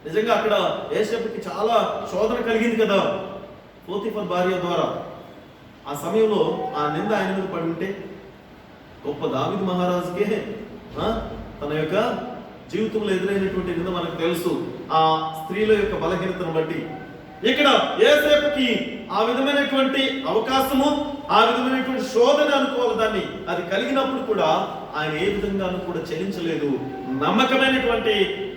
నిజంగా అక్కడ యోసేపుకి చాలా శోధన కలిగింది కదా పోతీఫర్ భార్య ద్వారా. ఆ సమయంలో ఆ నింద ఆయన మీద పడి ఉంటే గొప్ప దావీదు మహారాజుకే తన యొక్క జీవితంలో ఎదురైనటువంటి నింద మనకు తెలుసు, ఆ స్త్రీల యొక్క బలహీనతను బట్టి. ఇక్కడ యోసేపుకి ఆ విధమైనటువంటి అవకాశము, ఆ విధమైనటువంటి శోధన అనుకోవాలి దాన్ని, అది కలిగినప్పుడు కూడా ఆయన ఏ విధంగానూ కూడా చెల్లించలేదు. నమ్మకమైనటువంటి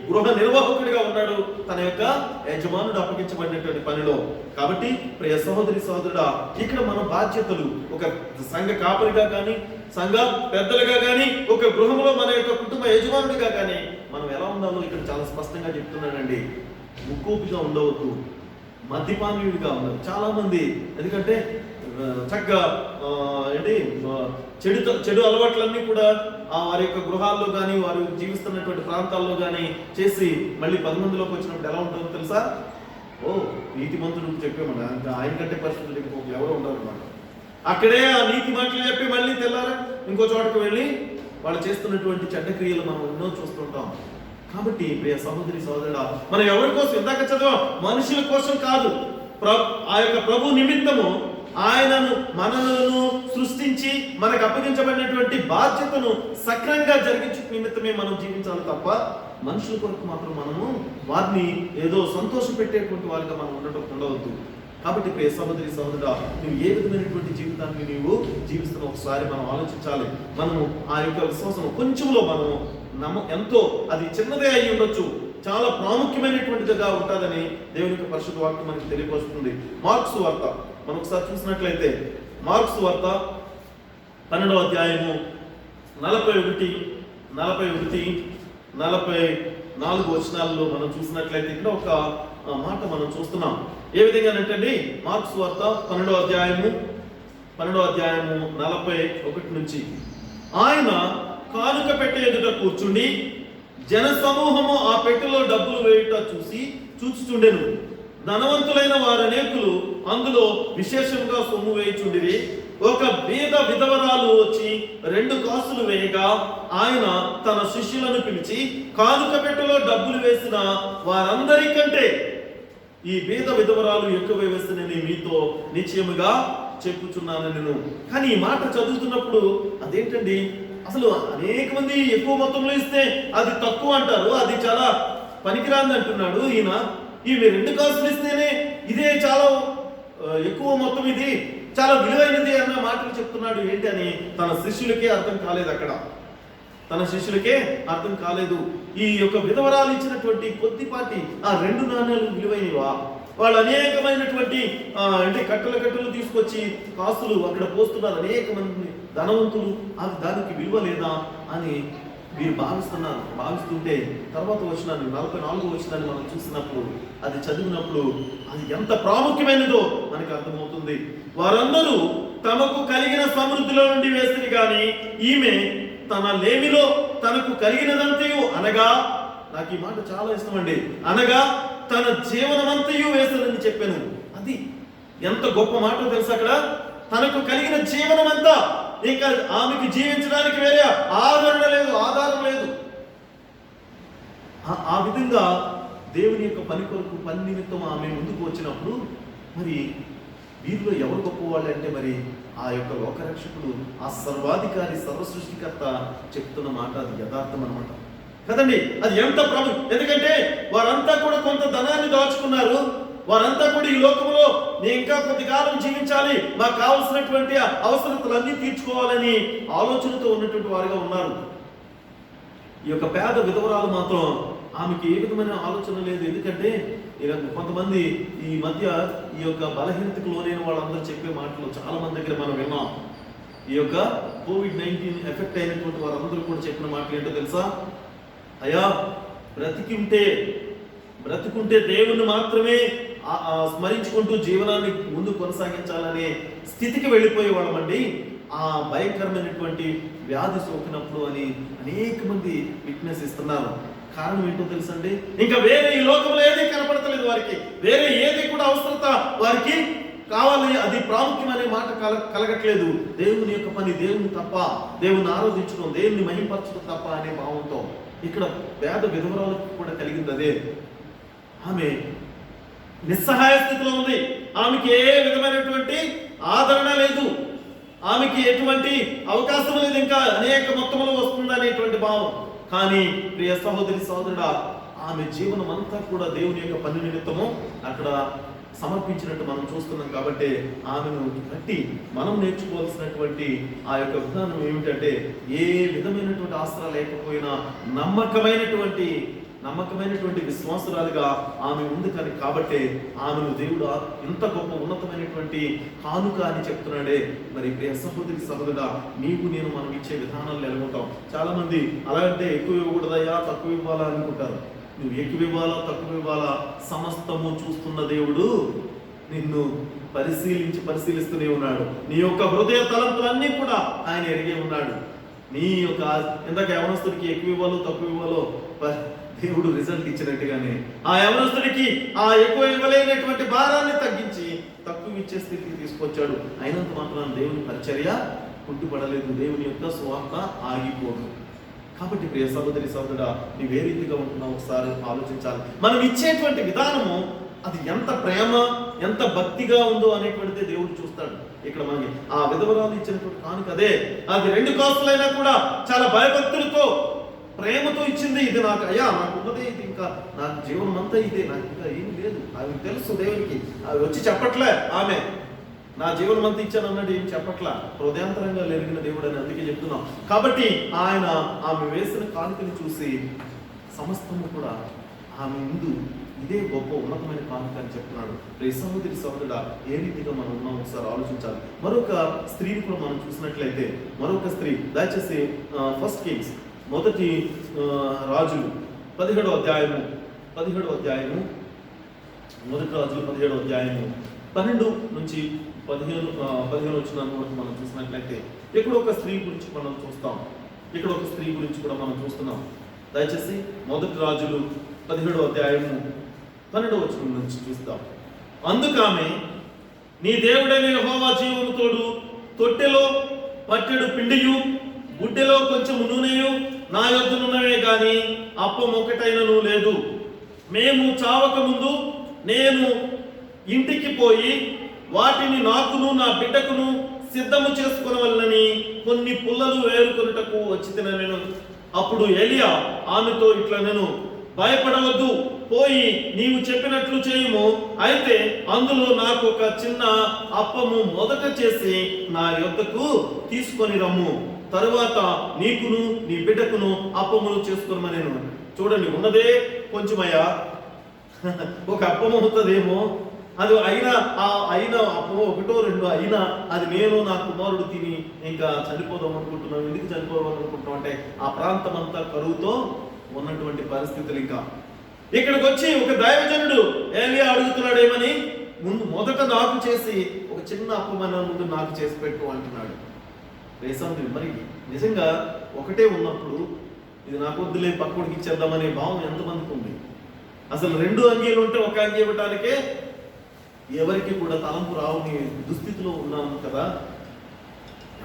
గృహ నిర్వాహకుడిగా ఉన్నాడు తన యొక్క యజమానుడు అప్పగించబడినటువంటి పనిలో. కాబట్టి ప్రియ సహోదరి సహోదరుడా, ఇక్కడ మన బాధ్యతలు ఒక సంఘ కాపరిగా కానీ, సంఘ పెద్దలుగా కానీ, ఒక గృహంలో మన యొక్క కుటుంబ యజమానుడిగా కానీ మనం ఎలా ఉండాలో ఇక్కడ చాలా స్పష్టంగా చెప్తున్నాడండి. ముక్కోపిగా ఉండవద్దు, మద్యపానీయుడిగా ఉండదు. చాలా మంది ఎందుకంటే చక్కగా చెడు అలవాట్లన్నీ కూడా వారి యొక్క గృహాల్లో కానీ, వారు జీవిస్తున్నటువంటి ప్రాంతాల్లో కానీ చేసి మళ్ళీ 10 మందిలోకి వచ్చినప్పుడు ఎలా ఉంటుందో తెలుసా? నీతిమంతుడు చెప్పామన్నా, ఆయన కంటే పరిస్థితులు ఎవరు ఉండరు అన్నమాట. అక్కడే ఆ నీతి మాటలు చెప్పి మళ్ళీ తెల్లారా ఇంకో చోటకు వెళ్ళి వాళ్ళు చేస్తున్నటువంటి చెడ్డ క్రియలు మనం ఎన్నో చూస్తుంటాం. కాబట్టి ప్రియ సహోదరి సహోదరుడా, మనం ఎవరి కోసం ఇందాక చదివా, మనుషుల కోసం కాదు, ఆ యొక్క ప్రభు నిమిత్తము ఆయనను మనలను సృష్టించి మనకు అప్పగించబడినటువంటి బాధ్యతను సక్రంగా జరిగించు నిమిత్తమే మనం జీవించాలి తప్ప మనుషుల కొరకు మాత్రం మనము వారిని ఏదో సంతోష పెట్టేటువంటి వారిగా మనం ఉండవద్దు. కాబట్టి ప్రియ సహోదరి సహోదరుడా, నువ్వు ఏ విధమైనటువంటి జీవితాన్ని నీవు జీవిస్తున్న ఒకసారి మనం ఆలోచించాలి. మనము ఆ యొక్క విశ్వాసం కొంచెంలో మనము ఎంతో, అది చిన్నదే అయి ఉండొచ్చు, చాలా ప్రాముఖ్యమైనటువంటిదిగా ఉంటుందని దేవునికి పరిశుద్ధ వాక్యం మనకి తెలియపరుస్తుంది. మార్క్స్ వార్త మనం ఒకసారి చూసినట్లయితే, మార్క్స్ వార్త 12వ అధ్యాయము 41, 44 వచనాల్లో మనం చూసినట్లయితే ఇక్కడ ఒక మాట మనం చూస్తున్నాం. ఏ విధంగానంటే మార్క్స్ వార్త 12వ అధ్యాయము 41 నుంచి, ఆయన కానుక పెట్టె ఎదుట కూర్చుండి జన సమూహము ఆ పెట్టెలో డబ్బులు వేయుట చూచుచుండెను. ధనవంతులైన వారు అనేకులు అందులో విశేషంగా సొమ్ము వేయుచుండిరి. ఒక బీద విధవరాలు వచ్చి 2 కాసులు వేయగా ఆయన తన శిష్యులను పిలిచి, కానుక పెట్టెలో డబ్బులు వేసిన వారందరికంటే ఈ బీద విధవరాలు ఎక్కువ వేస్తే నేను మీతో నిశ్చయముగా చెప్పుచున్నాను నేను. కానీ ఈ మాట చదువుతున్నప్పుడు అదేంటండి, అసలు అనేక మంది ఎక్కువ మొత్తంలో ఇస్తే అది తక్కువ అంటారు, అది చాలా పనికిరాంది అంటున్నాడు ఈయన. ఈమె 2 కాసులు ఇస్తేనే ఇదే చాలా ఎక్కువ మొత్తం, ఇది చాలా విలువైనది అన్న మాటలు చెప్తున్నాడు ఏంటి అని తన శిష్యులకే అర్థం కాలేదు. అక్కడ తన శిష్యులకే అర్థం కాలేదు. ఈ యొక్క విధవరాలు ఇచ్చినటువంటి కొద్దిపాటి ఆ 2 నాణ్యాలు విలువైనవా? వాళ్ళు అనేకమైనటువంటి అంటే కట్టలు తీసుకొచ్చి కాసులు అక్కడ పోస్తున్నారు, అనేక మంది ధనవంతులు, దానికి విలువ లేదా అని వీరు భావిస్తుంటే తర్వాత వచనాన్ని 44వ వచనాన్ని మనం చూసినప్పుడు, అది చదివినప్పుడు అది ఎంత ప్రాముఖ్యమైనదో మనకి అర్థమవుతుంది. వారందరూ తమకు కలిగిన సమృద్ధిలో నుండి వేస్తుంది కానీ ఈమె తన లేమిలో తనకు కలిగినదంతయు, అనగా నాకు ఈ మాట చాలా ఇష్టం అండి, అనగా తన జీవనమంతయు వేస్తుందని చెప్పాను. అది ఎంత గొప్ప మాట తెలుసు. అక్కడ తనకు కలిగిన జీవనమంతా, ఇంకా ఆమెకు జీవించడానికి వేరే ఆధారం లేదు. ఆ విధంగా దేవుని యొక్క పని కొరకు, పని నిమిత్తం ఆమె ముందుకు వచ్చినప్పుడు మరి వీరిలో ఎవరు గొప్పవాళ్ళు అంటే మరి ఆ యొక్క లోకరక్షకుడు, ఆ సర్వాధికారి, సర్వసృష్టికర్త చెప్తున్న మాట అది యథార్థం అన్నమాట కదండి. అది ఎంత ఎందుకంటే వారంతా కూడా కొంత ధనాన్ని దాచుకున్నారు. వారంతా కూడా ఈ లోకంలో నేను ఇంకా కొద్ది కాలం జీవించాలి, మాకు కావలసినటువంటి అవసరతలన్నీ తీర్చుకోవాలని ఆలోచనతో ఉన్నటువంటి వారుగా ఉన్నారు. ఈ యొక్క పేద విధవరాలు మాత్రం ఆమెకి ఏ విధమైన ఆలోచన లేదు. ఎందుకంటే కొంతమంది ఈ మధ్య ఈ యొక్క బలహీనతకు లోనైన వాళ్ళందరూ చెప్పే మాటలు చాలా మంది దగ్గర మనం విన్నాం. ఈ యొక్క COVID-19 ఎఫెక్ట్ అయినటువంటి వారందరూ కూడా చెప్పిన మాటలు ఏంటో తెలుసా? అయ్యా, బ్రతికుంటే దేవుణ్ణి మాత్రమే స్మరించుకుంటూ జీవనాన్ని ముందు కొనసాగించాలనే స్థితికి వెళ్ళిపోయే వాళ్ళమండి. ఆ భయంకరమైనటువంటి వ్యాధి సోకినప్పుడు అని అనేక మంది విట్నెస్ ఇస్తున్నారు. కారణం ఏంటో తెలుసండి, ఇంకా వేరే ఈ లోకంలో ఏది కనపడతలేదు వారికి, వేరే ఏది కూడా అవసరత వారికి కావాలి, అది ప్రాముఖ్యం అనే మాట కలగట్లేదు. దేవుని యొక్క పని, దేవుని తప్ప, దేవుని ఆరాధించడం, దేవుని మహింపరచడం తప్ప అనే భావంతో ఇక్కడ పేద విధవరాలకు కూడా కలిగింది అదే. ఆమె నిస్సహాయ స్థితిలో ఉంది. ఆమెకి ఏ విధమైనటువంటి ఆదరణ లేదు, ఆమెకి ఎటువంటి అవకాశం లేదు, ఇంకా అనేక మొత్తంలో వస్తుంది అనేటువంటి భావం. కానీ ప్రియ సహోదరి సహోదరుడా, ఆమె జీవనం అంతా కూడా దేవుని యొక్క పని నిమిత్తము అక్కడ సమర్పించినట్టు మనం చూస్తున్నాం. కాబట్టి ఆమెను బట్టి మనం నేర్చుకోవాల్సినటువంటి ఆ యొక్క విధానం ఏమిటంటే, ఏ విధమైనటువంటి ఆసరా లేకపోయినా నమ్మకమైనటువంటి విశ్వాసురాలుగా ఆమె ఉంది. కానీ కాబట్టి ఆమెను దేవుడు ఇంత గొప్ప ఉన్నతమైనటువంటి కానుక అని చెప్తున్నాడే. మరి ప్రియ సహోదరి సహోదరుడా, నీవు నేను మనం ఇచ్చే విధానాలు ఎలాగుంటాం? చాలా మంది అలాగంటే ఎక్కువ ఇవ్వకూడదయ్యా, తక్కువ ఇవ్వాలా అనుకుంటారు. నువ్వు ఎక్కువ ఇవ్వాలా, తక్కువ ఇవ్వాలా, సమస్తము చూస్తున్న దేవుడు నిన్ను పరిశీలిస్తూనే ఉన్నాడు. నీ యొక్క హృదయ తలంపులన్నీ కూడా ఆయన ఎరిగే ఉన్నాడు. నీ యొక్క ఇందాక యవనస్తుడికి ఎక్కువ ఇవ్వాలో తక్కువ ఇవ్వాలో దేవుడు రిజల్ట్ ఇచ్చినట్టుగానే ఆ యవనస్తుడికి ఆ ఎక్కువ ఇవ్వలేనటువంటి భారాన్ని తగ్గించి తక్కువ ఇచ్చే స్థితికి తీసుకొచ్చాడు. అయినంత మాత్రం దేవుని పరిచర్య కుంటుపడలేదు, దేవుని యొక్క స్వార్థ ఆగిపోదు. కాబట్టి ప్రియ సహోదరి సహోదరుడా, నీవు ఏ రీతిగా ఉంటున్నావు ఒకసారి ఆలోచించాలి. మనం ఇచ్చేటువంటి విధానము అది ఎంత ప్రేమ, ఎంత భక్తిగా ఉందో అనేటువంటిది దేవుడు చూస్తాడు. ఇక్కడ మనకి ఆ విధవరాలు ఇచ్చినటువంటి కానుక అదే. అది 2 కాసులైనా కూడా చాలా భయభక్తులతో, ప్రేమతో ఇచ్చింది. ఇది నాకు అయ్యా, నాకు ఉన్నదే ఇది, ఇంకా నాకు జీవనం అంతా ఇదే, నాకు ఇంకా ఏం లేదు. అది తెలుసు దేవునికి. అది వచ్చి చెప్పట్లే, ఆమె నా జీవనం అంతా ఇచ్చాను అన్నాడు, ఏం చెప్పట్లా. హృదయాంతరంగా ఎరిగిన దేవుడు అని అందుకే చెప్తున్నాం. కాబట్టి ఆయన ఆమె వేసిన కానుకని చూసి సమస్తము కూడా ఆమె ముందు ఇదే గొప్ప ఉన్నతమైన కానుక అని చెప్తున్నాడు. ప్రియ సహోదరి సహోదరుడా, ఏ రీతిగా మనం ఉన్నాం ఒకసారి ఆలోచించాలి. మరొక స్త్రీని కూడా మనం చూసినట్లయితే, మరొక స్త్రీ, దయచేసి 1 కింగ్స్ మొదటి రాజులు 17వ అధ్యాయము, మొదటి రాజులు 17వ అధ్యాయము 12 నుంచి 15 వచ్చిన వరకు మనం చూసినట్లయితే ఇక్కడ ఒక స్త్రీ గురించి మనం చూస్తాం. ఇక్కడ ఒక స్త్రీ గురించి కూడా మనం చూస్తున్నాం. దయచేసి మొదటి రాజులు 17వ అధ్యాయము 12వ వచనం నుంచి చూస్తాం. అందుకామె, నీ దేవుడైన యెహోవా జీవము తోడు, తొట్టెలో పట్టెడు పిండియు గుడ్డెలో కొంచెం నూనెయు నా యొద్దనున్నవే గాని అప్పం ఒకటైనను లేదు. మేము చావక ముందు నేను ఇంటికి పోయి వాటిని నాకును నా బిడ్డకును సిద్ధము చేసుకొనవలెనని కొన్ని పుల్లలు వేరుకొనుటకు వచ్చి నేను. అప్పుడు ఎలియా ఆమెతో ఇట్లా, నేను భయపడవద్దు, పోయి నీవు చెప్పినట్లు చేయుము. అయితే అందులో నాకు ఒక చిన్న అప్పము మొదట చేసి నా యొద్దకు తీసుకొని రమ్ము, తరువాత నీకును నీ బిడ్డకును అప్పములు చేసుకున్నామని. నేను చూడండి, ఉన్నదే కొంచెమయ్యా, ఒక అప్పము అవుతుందేమో, అది అయినా అప్పము ఒకటో రెండో అయినా అది నేను నా కుమారుడు తిని ఇంకా చనిపోదాం అనుకుంటున్నాం. ఎందుకు చనిపోదాం అనుకుంటున్నాం అంటే ఆ ప్రాంతం అంతా కరువుతో ఉన్నటువంటి పరిస్థితులు. ఇంకా ఇక్కడికి వచ్చి ఒక దైవజనుడు ఏలియా అడుగుతున్నాడు, ఏమని, మొదట నాకు చేసి ఒక చిన్న అప్పమైన ముందు నాకు చేసి పెట్టు అంటున్నాడు. రేసంతి మరి నిజంగా ఒకటే ఉన్నప్పుడు ఇది నాకు వద్దులే పక్కడికి ఇచ్చేద్దామనే భావం ఎంతమందికి ఉంది? అసలు రెండు అంగీలు ఉంటే ఒక అంగీ ఇవ్వటానికే ఎవరికి కూడా తలంపు రావుని దుస్థితిలో ఉన్నాము కదా.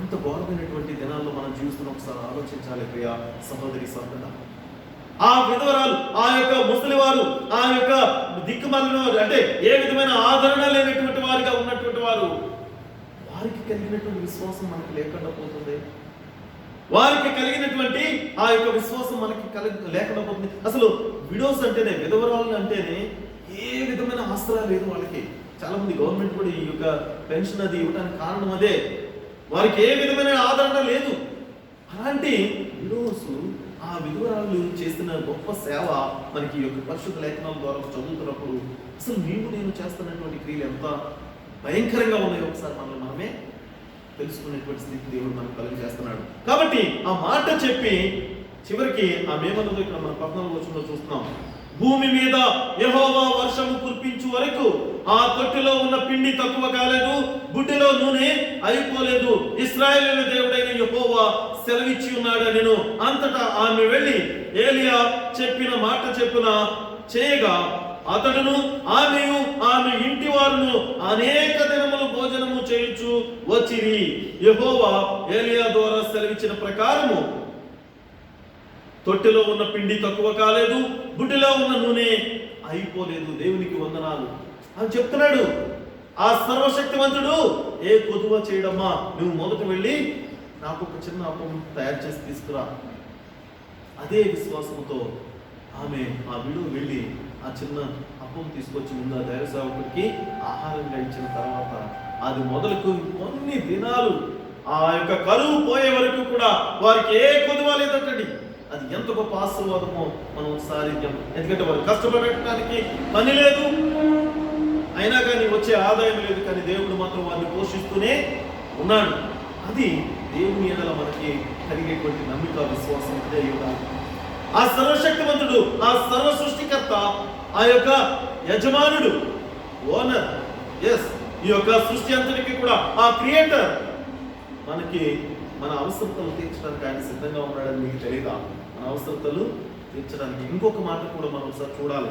ఎంత ఘోరమైనటువంటి దినాల్లో మనం జీవిస్తున్న ఒకసారి ఆలోచించాలి ప్రియ సహోదరి సహోదరుడా. ఆ విధవరాలు, ఆ యొక్క ముసలివారు, ఆ యొక్క దిక్కుమాలిన వారు, అంటే ఏ విధమైన ఆదరణ లేనటువంటి వారిగా ఉన్నటువంటి వారు, వారికి కలిగినటువంటి విశ్వాసం మనకి లేకుండా పోతుంది. వారికి కలిగినటువంటి ఆ యొక్క విశ్వాసం మనకి లేకుండా పోతుంది. అసలు విడోస్ అంటేనే, విధవరాలు అంటేనే ఏ విధమైన ఆసరా లేదు వాళ్ళకి. చాలా మంది గవర్నమెంట్ కూడా ఈ యొక్క పెన్షన్ అది ఇవ్వడానికి కారణం అదే. వారికి ఏ విధమైన ఆదరణ లేదు. అలాంటి విడోస్, ఆ విధవరాలు చేసిన గొప్ప సేవ మనకి ఈ యొక్క పరిశుద్ధ లేఖనాల ద్వారా చదువుతున్నప్పుడు అసలు నేను చేస్తున్నటువంటి క్రియలు ఎంత భయంకరంగా ఉన్నాయో ఒకసారి మనమే తెలుసుకునేటువంటి స్థితి దేవుడు మనకు కలిగి చేస్తున్నాడు. కాబట్టి ఆ మాట చెప్పి చివరికి ఆ మేమన్నదో ఇక్కడ మన 14వ వచనంలో చూస్తున్నాం, భూమి మీద యెహోవా వర్షము కురిపించు వరకు ఆ తొట్టిలో ఉన్న పిండి తక్కువ కాలేదు, బుడ్డిలో నూనె అయిపోలేదు. ఇశ్రాయేలు దేవుడైన యెహోవా సెలవిచ్చి ఉన్నాడు నేను. అంతటా ఆమె వెళ్ళి ఏలియా చెప్పిన మాట చెప్పున చేయగా అతడును ఆమెయు ఆమె ఇంటి వారును అనేక దినములు భోజనము చేయుచు వచ్చిరి. యెహోవా ఏలియా ద్వారా సెలవిచ్చిన ప్రకారము తొట్టెలో ఉన్న పిండి తక్కువ కాలేదు, బుడ్డిలో ఉన్న నూనె అయిపోలేదు. దేవునికి వందనాలు అని చెప్తున్నాడు. ఆ సర్వశక్తివంతుడు ఏ కొదువ చేయడమ్మా, నువ్వు మొదట వెళ్ళి నాకు ఒక చిన్న అప్పం తయారు చేసి తీసుకురా. అదే విశ్వాసంతో ఆమె ఆ విడువ వెళ్ళి ఆ చిన్న అప్పం తీసుకొచ్చి ముందు ఆ దైవ సేవకుడికి ఆహారంగా ఇచ్చిన తర్వాత అది మొదలుకు కొన్ని దినాలు ఆ యొక్క కరువు పోయే వరకు కూడా వారికి ఏ కొదువ లేదటండి. అది ఎంత గొప్ప ఆశీర్వాదమో మనం ఒకసారి, ఎందుకంటే వారు కష్టపడటానికి పని లేదు, అయినా కానీ వచ్చే ఆదాయం లేదు, కానీ దేవుడు మాత్రం వారిని పోషిస్తూనే ఉన్నాడు. అది దేవుని ఎడల మనకి కలిగేటువంటి నమ్మిక, విశ్వాసం ఇదే ఉండాలి. ఆ సర్వశక్తివంతుడు, ఆ సర్వ సృష్టికర్త, ఆ యొక్క యజమానుడు, ఓనర్, ఈ యొక్క సృష్టి అంతటికి కూడా ఆ క్రియేటర్ మనకి మన అవసరతలు తీర్చడానికి ఆయన సిద్ధంగా ఉన్నాడని మీకు తెలియదా? మన అవసరతలు తీర్చడానికి ఇంకొక మాట కూడా మనం ఒకసారి చూడాలి.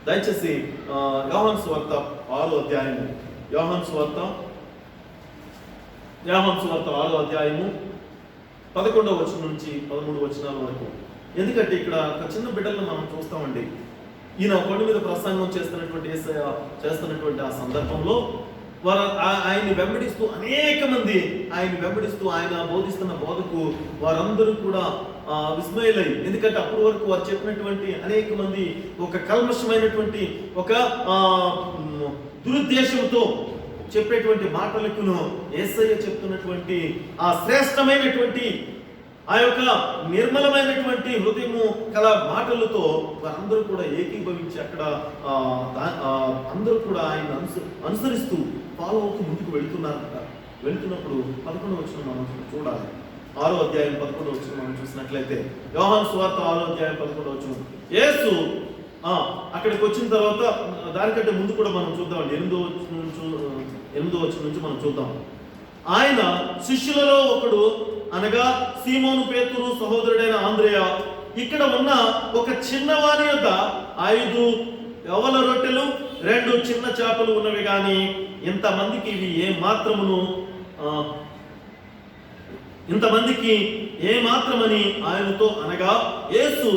దయచేసి యోహాను సువార్త 6వ అధ్యాయము, యోహాను సువార్త 6వ అధ్యాయము 11వ వచనం నుంచి 13 వచనాల వరకు. ఎందుకంటే ఇక్కడ ఒక చిన్న బిడ్డలను మనం చూస్తామండి. ఈయన కొండ మీద ప్రసంగం చేస్తున్నటువంటి యేసయ్య చేస్తున్నటువంటి ఆ సందర్భంలో వారు ఆయన్ని వెంబడిస్తూ అనేక మంది ఆయన్ని వెంబడిస్తూ ఆయన బోధిస్తున్న బోధకు వారందరూ కూడా విస్మయులై, ఎందుకంటే అప్పటి వరకు వారు చెప్పినటువంటి అనేక మంది ఒక కల్మషమైనటువంటి ఒక దురుద్దేశంతో చెప్పేటువంటి మాటలకును యేసయ్య చెప్తున్నటువంటి ఆ శ్రేష్టమైనటువంటి ఆ యొక్క నిర్మలమైనటువంటి హృదయము కల మాటలతో వారందరూ కూడా ఏకీభవించి అక్కడ అందరూ కూడా ఆయన అనుసరిస్తూ ఫాలో అవుతూ ముందుకు వెళ్తున్నప్పుడు 11వ వచనం మనం చూడాలి. 6వ అధ్యాయం 11వ వచనం మనం చూసినట్లయితే, యోహాను సువార్త 6వ అధ్యాయం 11వ వచనం. యేసు అక్కడికి వచ్చిన తర్వాత, దానికంటే ముందు కూడా మనం చూద్దామండి, 8వ వచనం నుంచి మనం చూద్దాం. ఆయన శిష్యులలో ఒకడు, అనగా సీమోను పేతురు సహోదరుడైన ఆంద్రేయ, ఇక్కడ ఉన్న ఒక చిన్నవాని యొద్ద 5 యవల రొట్టెలు 2 చిన్న చేపలు ఉన్నవి, కానీ ఇంతమందికి ఏ మాత్రమని ఆయనతో అనగా, యేసు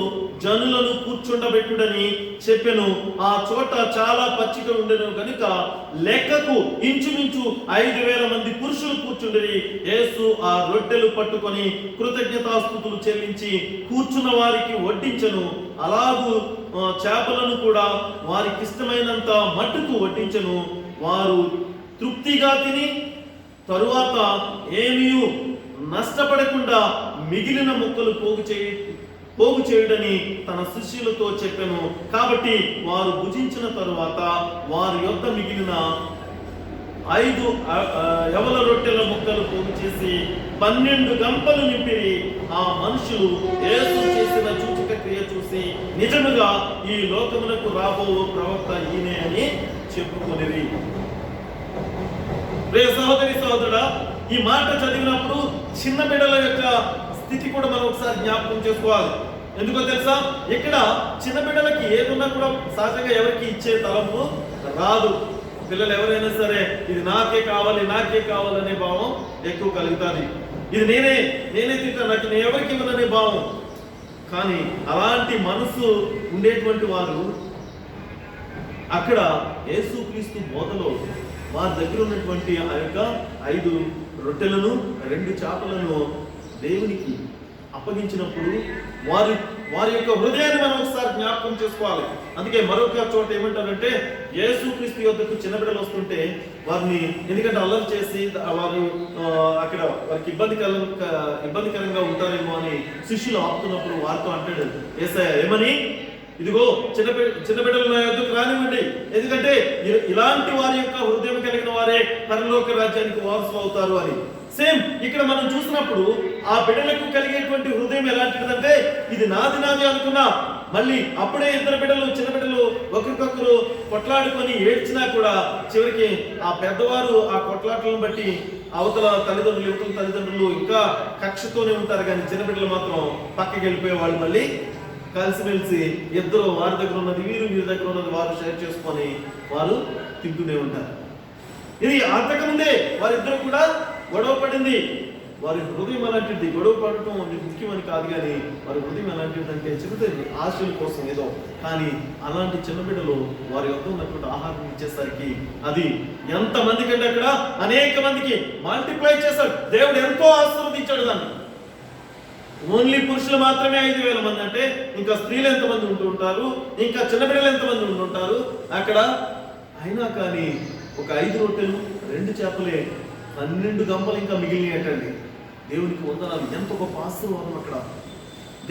జనులను కూర్చుండబెట్టుడని చెప్పెను. ఆ చోట చాలా పచ్చిక ఉండెను కనుక లెక్కకు ఇంచుమించు 5,000 మంది పురుషులు కూర్చుండిరి. యేసు ఆ రొట్టెలు పట్టుకొని కృతజ్ఞతాస్తుతులు చెల్లించి కూర్చున్న వారికి వడ్డించెను. అలాగూ చేపలను కూడా వారికి ఇష్టమైనంత మట్టుకు వడ్డించెను. వారు తృప్తిగా తిని తరువాత ఏమీ నష్టపడకుండా మిగిలిన ముక్కలు పోగు చేయుడని తన శిష్యులతో చెప్పెను. కాబట్టి వారు భుజించిన తరువాత వారి యొద్ద మిగిలిన 5 యవల రొట్టెల ముక్కలు పోగు చేసి 12 గంపలు నింపిరి. ఆ మనుషులు యేసు చేసిన సూచక క్రియ చూసి నిజముగా ఈ లోకమునకు రాబో ప్రవక్త ఈయనే అని చెప్పుకొనిరి. ప్రియ సహోదరి సహోదరుడా, ఈ మాట చదివినప్పుడు చిన్న బిడ్డల యొక్క స్థితి కూడా మనం ఒకసారి జ్ఞాపకం చేసుకోవాలి. ఎందుకో తెలుసా, ఇక్కడ చిన్న బిడ్డలకి ఏదున్నా కూడా సహజంగా ఎవరికి ఇచ్చే తలంపు రాదు. పిల్లలు ఎవరైనా సరే ఇది నాకే కావాలనే భావం ఎక్కువ కలుగుతుంది. ఇది నేనే తింటా, నాకు నేను ఎవరికి ఇవ్వననే భావం. కానీ అలాంటి మనసు ఉండేటువంటి వారు అక్కడ యేసుక్రీస్తు బోధలో వారి దగ్గర ఉన్నటువంటి ఆ యొక్క 5 రొట్టెలను 2 చేపలను దేవునికి అప్పగించినప్పుడు వారి యొక్క హృదయాన్ని మనం ఒకసారి జ్ఞాపకం చేసుకోవాలి. అందుకే మరొక చోట ఏమంటారంటే, యేసుక్రీస్తు యొద్దకు చిన్న బిడ్డలు వస్తుంటే వారిని ఎందుకంటే అల్లరి చేసి వారు అక్కడ వారికి ఇబ్బందికరంగా ఉంటారేమో అని శిష్యులు ఆపుతున్నప్పుడు వారితో అంటాడు యేసయ్య ఏమని, ఇదిగో చిన్న బిడ్డలు నా యొద్దకు రానివ్వండి, ఎందుకంటే ఇలాంటి వారి యొక్క హృదయం కలిగిన వారే పరలోక రాజ్యానికి వారసులు అవుతారు అని. సేమ్ ఇక్కడ మనం చూసినప్పుడు ఆ బిడ్డలకు కలిగేటువంటి హృదయం ఎలాంటిదంటే, ఇది నాది అనుకున్నా మళ్ళీ అప్పుడే చిన్న బిడ్డలు ఒకరికొకరు కొట్లాడుకొని ఏడ్చినా కూడా చివరికి ఆ పెద్దవారు ఆ కొట్లాటలను బట్టి అవతల తల్లిదండ్రులు ఇంకా కక్షతోనే ఉంటారు. కానీ చిన్న బిడ్డలు మాత్రం పక్కకి వెళ్ళిపోయే వాళ్ళు మళ్ళీ కలిసిమెలిసి ఇద్దరు వారి దగ్గర ఉన్నది వీరి దగ్గర ఉన్నది వారు షేర్ చేసుకొని వారు తింటూనే ఉంటారు. ఇది అంతకుముందే వారిద్దరు కూడా గొడవ పడింది. వారి హృదయం అలాంటిది. గొడవ పడటం ముఖ్యమని కాదు, కానీ వారి హృదయం ఎలాంటిది అంటే చిన్నది ఆశల కోసం ఏదో. కానీ అలాంటి చిన్న బిడ్డలు వారి వద్ద ఉన్నటువంటి ఆహారం ఇచ్చేసరికి అది ఎంతమంది కంటే అక్కడ అనేక మందికి మల్టిప్లై చేశాడు. దేవుడు ఎంతో ఆశీర్వదించాడు దాన్ని. ఓన్లీ పురుషులు మాత్రమే 5,000 మంది అంటే ఇంకా స్త్రీలు ఎంతమంది ఉంటుంటారు, ఇంకా చిన్న బిడ్డలు ఎంతమంది ఉంటుంటారు అక్కడ. అయినా కానీ ఒక 5 రొట్టెలు 2 చేపలే 12 గంపలు ఇంకా మిగిలినట్టండి. దేవునికి వందనాలు. ఎంత గొప్ప ఆశీర్వాదం అక్కడ.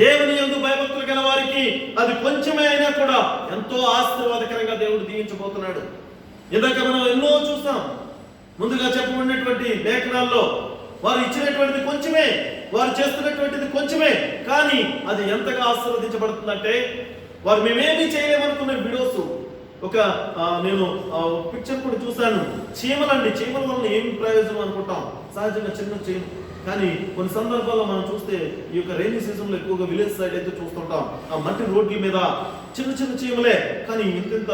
దేవుని యందు భయభక్తులు గల వారికి అది కొంచెమే అయినా కూడా ఎంతో ఆశీర్వాదకరంగా దేవుడు దీవించబోతున్నాడు. ఇందాక మనం ఎన్నో చూస్తాం. ముందుగా చెప్పబడినటువంటి లేఖనాల్లో వారు ఇచ్చినటువంటిది కొంచెమే, వారు చేస్తున్నటువంటిది కొంచెమే, కానీ అది ఎంతగా ఆశీర్వదించబడుతుందంటే వారు మేమేమీ చేయలేమనుకున్న వీడియోస్ నేను పిక్చర్ కూడా చూశాను. చీమల వల్ల ఏమి ప్రయోజనం అనుకుంటాం సహజంగా, చిన్న చీమ. కానీ కొన్ని సందర్భాల్లో మనం చూస్తే ఈ యొక్క రైనీ సీజన్లో ఎక్కువగా విలేజ్ సైడ్ అయితే చూస్తుంటాం. ఆ మట్టి రోడ్ల మీద చిన్న చీమలే, కానీ ఇంత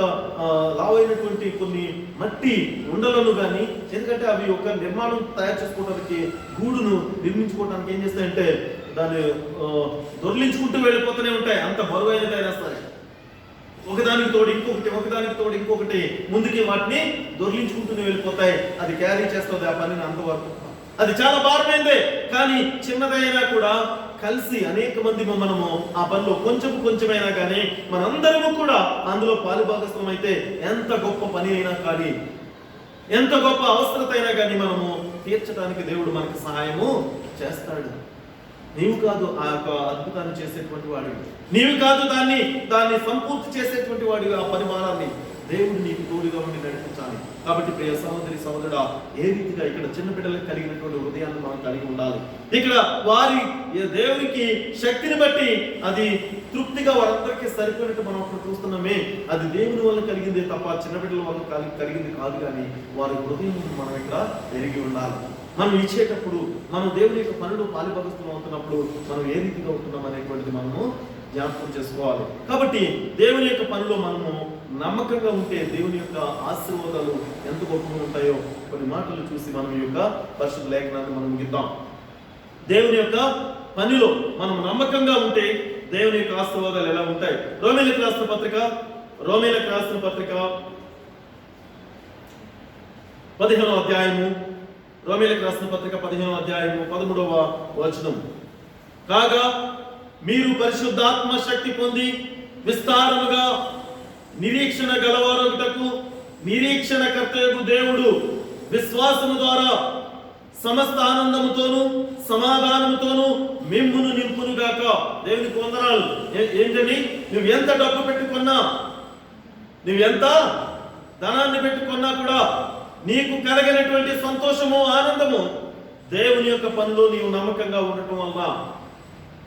లావైనటువంటి కొన్ని మట్టి ఉండలను కానీ, ఎందుకంటే అవి ఒక నిర్మాణం తయారు చేసుకోవడానికి గూడును నిర్మించుకోవడానికి ఏం చేస్తాయంటే దాన్ని దొర్లించుకుంటూ వెళ్ళిపోతూనే ఉంటాయి. అంత బరువైన తయారేస్తాయి. ఒకదానికి తోడు ఇంకొకటి ముందుకి వాటిని దొర్లించుకుంటూనే వెళ్ళిపోతాయి. అది క్యారీ చేస్తుంది ఆ పనిని అంతవరకు. అది చాలా భారమైందే, కానీ చిన్నదైనా కూడా కలిసి అనేక మంది మనము ఆ పనిలో కొంచెమైనా కానీ మనందరము కూడా అందులో పాలుభాగస్వం అయితే ఎంత గొప్ప పని అయినా కానీ, ఎంత గొప్ప అవసరత అయినా కానీ మనము తీర్చడానికి దేవుడు మనకి సహాయము చేస్తాడు. నీవు కాదు ఆ యొక్క అద్భుతాన్ని చేసేటువంటి వాడు, నీవు కాదు దాన్ని సంపూర్తి చేసేటువంటి వాడు. ఆ పరిమాణాన్ని దేవుడు నీకు తోడుగా ఉండి నడిపించాలి. కాబట్టి ప్రియ సహోదరి సహోదరుడా, ఏ రీతిగా ఇక్కడ చిన్న బిడ్డలకు కలిగినటువంటి హృదయాన్ని మనం కలిగి ఉండాలి. ఇక్కడ వారి దేవునికి శక్తిని బట్టి అది తృప్తిగా వారందరికీ సరిపోయినట్టు మనం అప్పుడు చూస్తున్నామే. అది దేవుని వల్ల కలిగిందే తప్ప చిన్న బిడ్డల వల్ల కలిగింది కాదు. కానీ వారి హృదయం మనం ఇక్కడ ఎరిగి ఉండాలి. మనం ఇచ్చేటప్పుడు మనం దేవుని యొక్క పనులు పాలుభాగస్తులు అవుతున్నప్పుడు మనం ఏ రీతిగా ఉంటున్నాం అనేటువంటిది మనము జ్ఞాపకం చేసుకోవాలి. కాబట్టి దేవుని యొక్క పనిలో మనము నమ్మకంగా ఉంటే దేవుని యొక్క ఆశీర్వాదాలు ఎంత గొప్పగా ఉంటాయో కొన్ని మాటలు చూసి మనం ఈ యొక్క పరిశుద్ధ లేఖనాన్ని మనం ముగిద్దాం. దేవుని యొక్క పనిలో మనం నమ్మకంగా ఉంటే దేవుని యొక్క ఆశీర్వాదాలు ఎలా ఉంటాయి. రోమీయులకు రాసిన పత్రిక 15వ అధ్యాయము, రోమీయులకు రాసిన పత్రిక 15వ అధ్యాయము 13వ వచనం. కాగా మీరు పరిశుద్ధాత్మ శక్తి పొంది విస్తారముగా నిరీక్షణ గలవారొకటకు నిరీక్షణకర్తయగు దేవుడు విశ్వాసము ద్వారా సమస్త ఆనందముతోను సమాధానముతోను మిమ్మును నింపునుగాక. దేవునికి వందనాలు. ఏంటని? నువ్వు ఎంత డబ్బు పెట్టుకున్నా, నువ్వు ఎంత ధనాన్ని పెట్టుకున్నా కూడా నీకు కలిగినటువంటి సంతోషము ఆనందము దేవుని యొక్క పనిలో నీవు నమ్మకంగా ఉండటం వల్ల,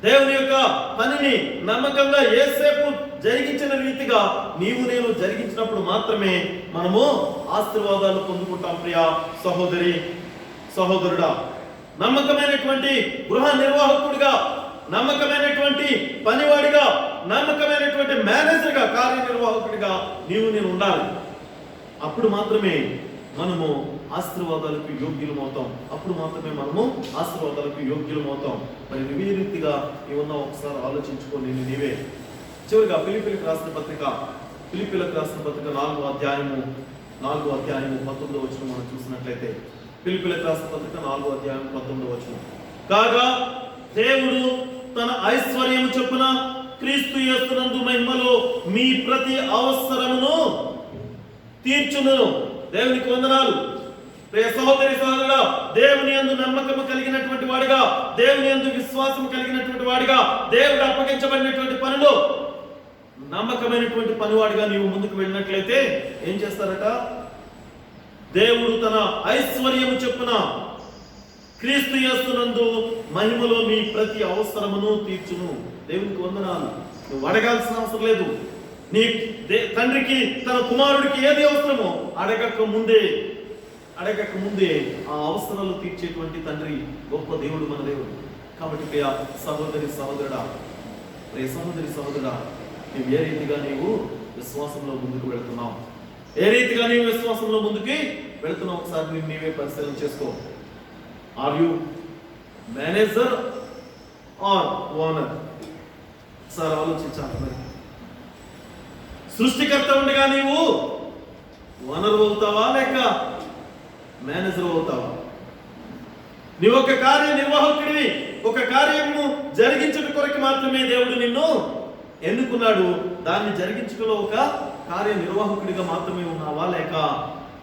దేవుని యొక్క పనిని నమ్మకంగా ఏసేపు జరిగించిన రీతిగా నీవు నేను జరిగించినప్పుడు మాత్రమే మనము ఆశీర్వాదాలు పొందుకుంటాం. ప్రియ సహోదరి సహోదరుడా, నమ్మకమైనటువంటి గృహ నిర్వాహకుడిగా, నమ్మకమైనటువంటి పనివాడిగా, నమ్మకమైనటువంటి మేనేజర్గా, కార్యనిర్వాహకుడిగా నీవు నేను ఉండాలి. అప్పుడు మాత్రమే మనము ఆశీర్వాదాలకు యోగ్యులమవుతాం. అప్పుడు మాత్రమే మనము ఆశీర్వాదాలకు యోగ్యులమవుతాం. మరి నువ్వే రీతిగా నీవున్నా ఒకసారి ఆలోచించుకొని నీవే. చివరిగా ఫిలిప్పీలకు రాసిన పత్రిక 4వ అధ్యాయము 19వ వచనం మనం చూసినట్లయితే, ఫిలిప్పీలకు రాసిన పత్రిక 4వ అధ్యాయం 19వ వచనం. కాగా దేవుడు తన ఐశ్వర్యము చొప్పున క్రీస్తు యేసునందు మహిమలో మీ ప్రతి అవసరమును తీర్చును. దేవునికి వందనాలు. ప్రియ సహోదరి సహోదరుడా, దేవుని యందు నమ్మకము కలిగినటువంటి వాడిగా, దేవుని యందు విశ్వాసం కలిగినటువంటి వాడిగా, దేవుడు అప్పగించబడినటువంటి పనిలో నమ్మకమైనటువంటి పనివాడిగా నీవు ముందుకు వెళ్ళినట్లయితే ఏం చేస్తారట? దేవుడు తన ఐశ్వర్యము చొప్పున క్రీస్తు యేసునందు మహిమలో మీ ప్రతి అవసరమును తీర్చును. దేవునికి వందనాలు. నువ్వు అడగాల్సిన అవసరం లేదు. నీ తండ్రికి తన కుమారుడికి ఏది అవసరమో అడగక ముందే ఆ అవసరాలు తీర్చేటువంటి తండ్రి గొప్ప దేవుడు మన దేవుడు. కాబట్టి ప్రియ సహోదరి సహోదరుడా, నువ్వు ఏ రీతిగా నీవు విశ్వాసంలో ముందుకు వెళుతున్నావు, ఏ రీతిగా నీవు విశ్వాసంలో ముందుకి వెళుతున్నావు ఒకసారి నీవే పరిశీలన చేసుకో. Are you manager or owner? Sir ఆలోచించాలి. మరి సృష్టికర్త ఉండగా నీవు ఓనర్ అవుతావా లేక మేనేజర్ అవుతావా? నీవు ఒక కార్యనిర్వాహకుడివి. ఒక కార్యము జరిగించడం కొరకు మాత్రమే దేవుడు నిన్ను ఎన్నుకున్నాడు. దాన్ని జరిగించడంలో ఒక కార్యనిర్వాహకుడిగా మాత్రమే ఉన్నావా లేక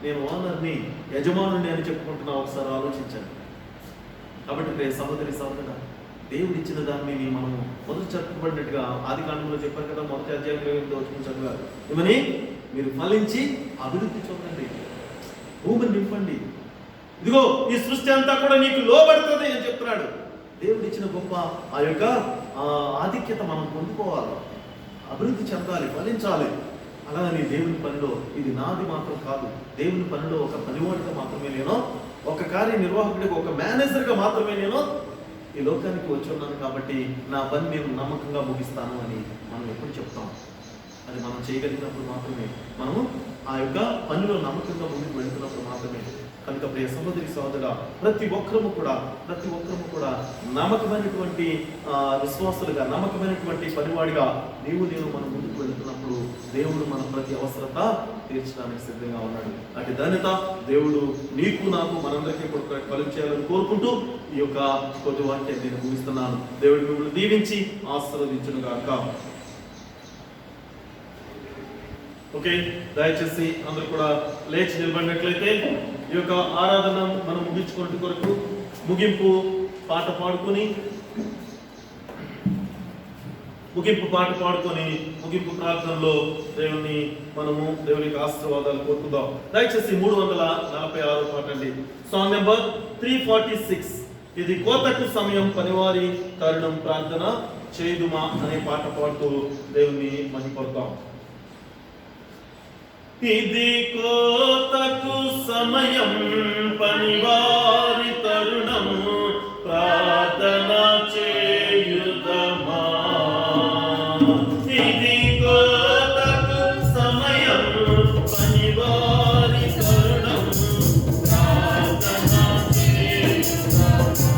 నేను ఓనర్ని, యజమానుని అని చెప్పుకుంటున్నావు? ఒకసారి ఆలోచించండి. కాబట్టి ప్రియ సహోదరి సహోదరుడా, దేవుడు ఇచ్చిన దాన్ని మనము మొదటి చెప్పబడినట్టుగా ఆదికాండంలో చెప్పారు కదా, మొదటి అధ్యాయంలో 8వ వచనం చదివారు. ఏమని? మీరు ఫలించి అభివృద్ధి చెందండి, భూమిని నింపండి, ఇదిగో ఈ సృష్టి అంతా కూడా నీకు లోబడుతుంది అని చెప్తున్నాడు. దేవుడు ఇచ్చిన గొప్ప ఆ యొక్క ఆధిక్యత మనం పొందుకోవాలి, అభివృద్ధి చెందాలి, ఫలించాలి. అలాగని దేవుని పనిలో ఇది నాది మాత్రం కాదు, దేవుని పనిలో ఒక పనివాడిగా మాత్రమే నేను, ఒక కార్యనిర్వాహకుడిగా, ఒక మేనేజర్గా మాత్రమే నేను ఈ లోకానికి వచ్చి ఉన్నాను. కాబట్టి నా పని నేను నమ్మకంగా ముగిస్తాను అని మనం ఎప్పుడు చెప్తాం. అది మనం చేయగలిగినప్పుడు మాత్రమే, మనము ఆ యొక్క పనిలో నమ్మకంగా ముందుకు వెళ్తున్నప్పుడు మాత్రమే. కనుక ప్రియ సహోదరి సహోదరుడా, ప్రతి ఒక్కరము కూడా నమ్మకమైనటువంటి విశ్వాసులుగా, నమ్మకమైనటువంటి పనివాడిగా నేను మనం ముందుకు వెళుతున్నప్పుడు దేవుడు మన ప్రతి అవసరత తీర్చడానికి సిద్ధంగా ఉన్నాడు. అటు ధన్యత దేవుడు నీకు నాకు మనందరికీ కూడా కలుగు చేయాలని కోరుకుంటూ ఈ యొక్క కొద్ది వాక్యాన్ని నేను ముగిస్తున్నాను. దేవుడు మిమ్మల్ని దీవించి ఆశీర్వదించును గాక. ఓకే, దయచేసి అందరూ కూడా లేచి నిలబడినట్లయితే ఈ యొక్క ఆరాధన మనం ముగించుకునే కొరకు ముగింపు పాట పాడుకొని ముగింపు ప్రార్థనలో దేవుని యొక్క ఆశీర్వాదాలు కోరుకుందాం. దయచేసి 346 పాట అండి, సాంగ్ నెంబర్ 346. ఇది కోతకు సమయం పనివారి తరుణం ప్రార్థన చేయుదుమా అనే పాట పాడుతూ దేవుని మహిమపడతాం. ఇది కోతకు సమయం పనివారి తరుణం ప్రార్థన చేయుదమా. ఇది కోతకు సమయం పనివారి తరుణం ప్రార్థన చేయుదమా.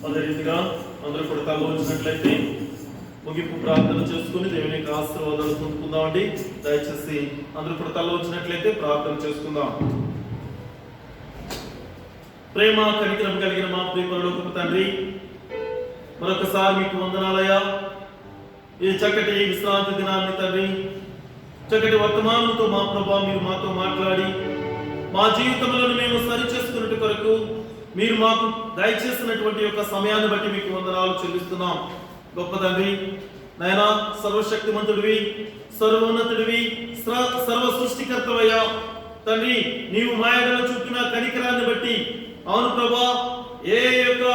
అదే రీతిగా అందరూ కూడా తలవంచినట్లయితే ముగింపు ప్రార్థన చేసుకుని దేవుని యొక్క ఆశీర్వాదాలు పొందుకుందామండి. దయచేసి అందరూ కూడా తలవంచినట్లయితే ప్రార్థన చేసుకుందాం. ప్రేమ కనికరం కలిగిన మా ప్రియ పరలోకపు తండ్రి, మరొకసారి మీకు వందనాలయ్యా. ఈ చక్కటి విశ్రాంతి దినాన్ని తండ్రి, చక్కటి వర్తమానంతో మా ప్రభా మీరు మాతో మాట్లాడి మా జీవితంలో మేము సరి చేసుకున్నట్టు కొరకు మీరు మాకు దయచేసినటువంటి యొక్క సమయాన్ని బట్టి మీకు వందనాలు చెల్లిస్తున్నాం. గొప్ప తండ్రి నాయనా, సర్వశక్తిమంతుడివి, సర్వోన్నతుడివి, సర్వ సృష్టికర్తవయ్యా తండ్రి, నీవు మాయలో చూపిన కనికరాన్ని బట్టి అవును ప్రభా, ఏ యొక్క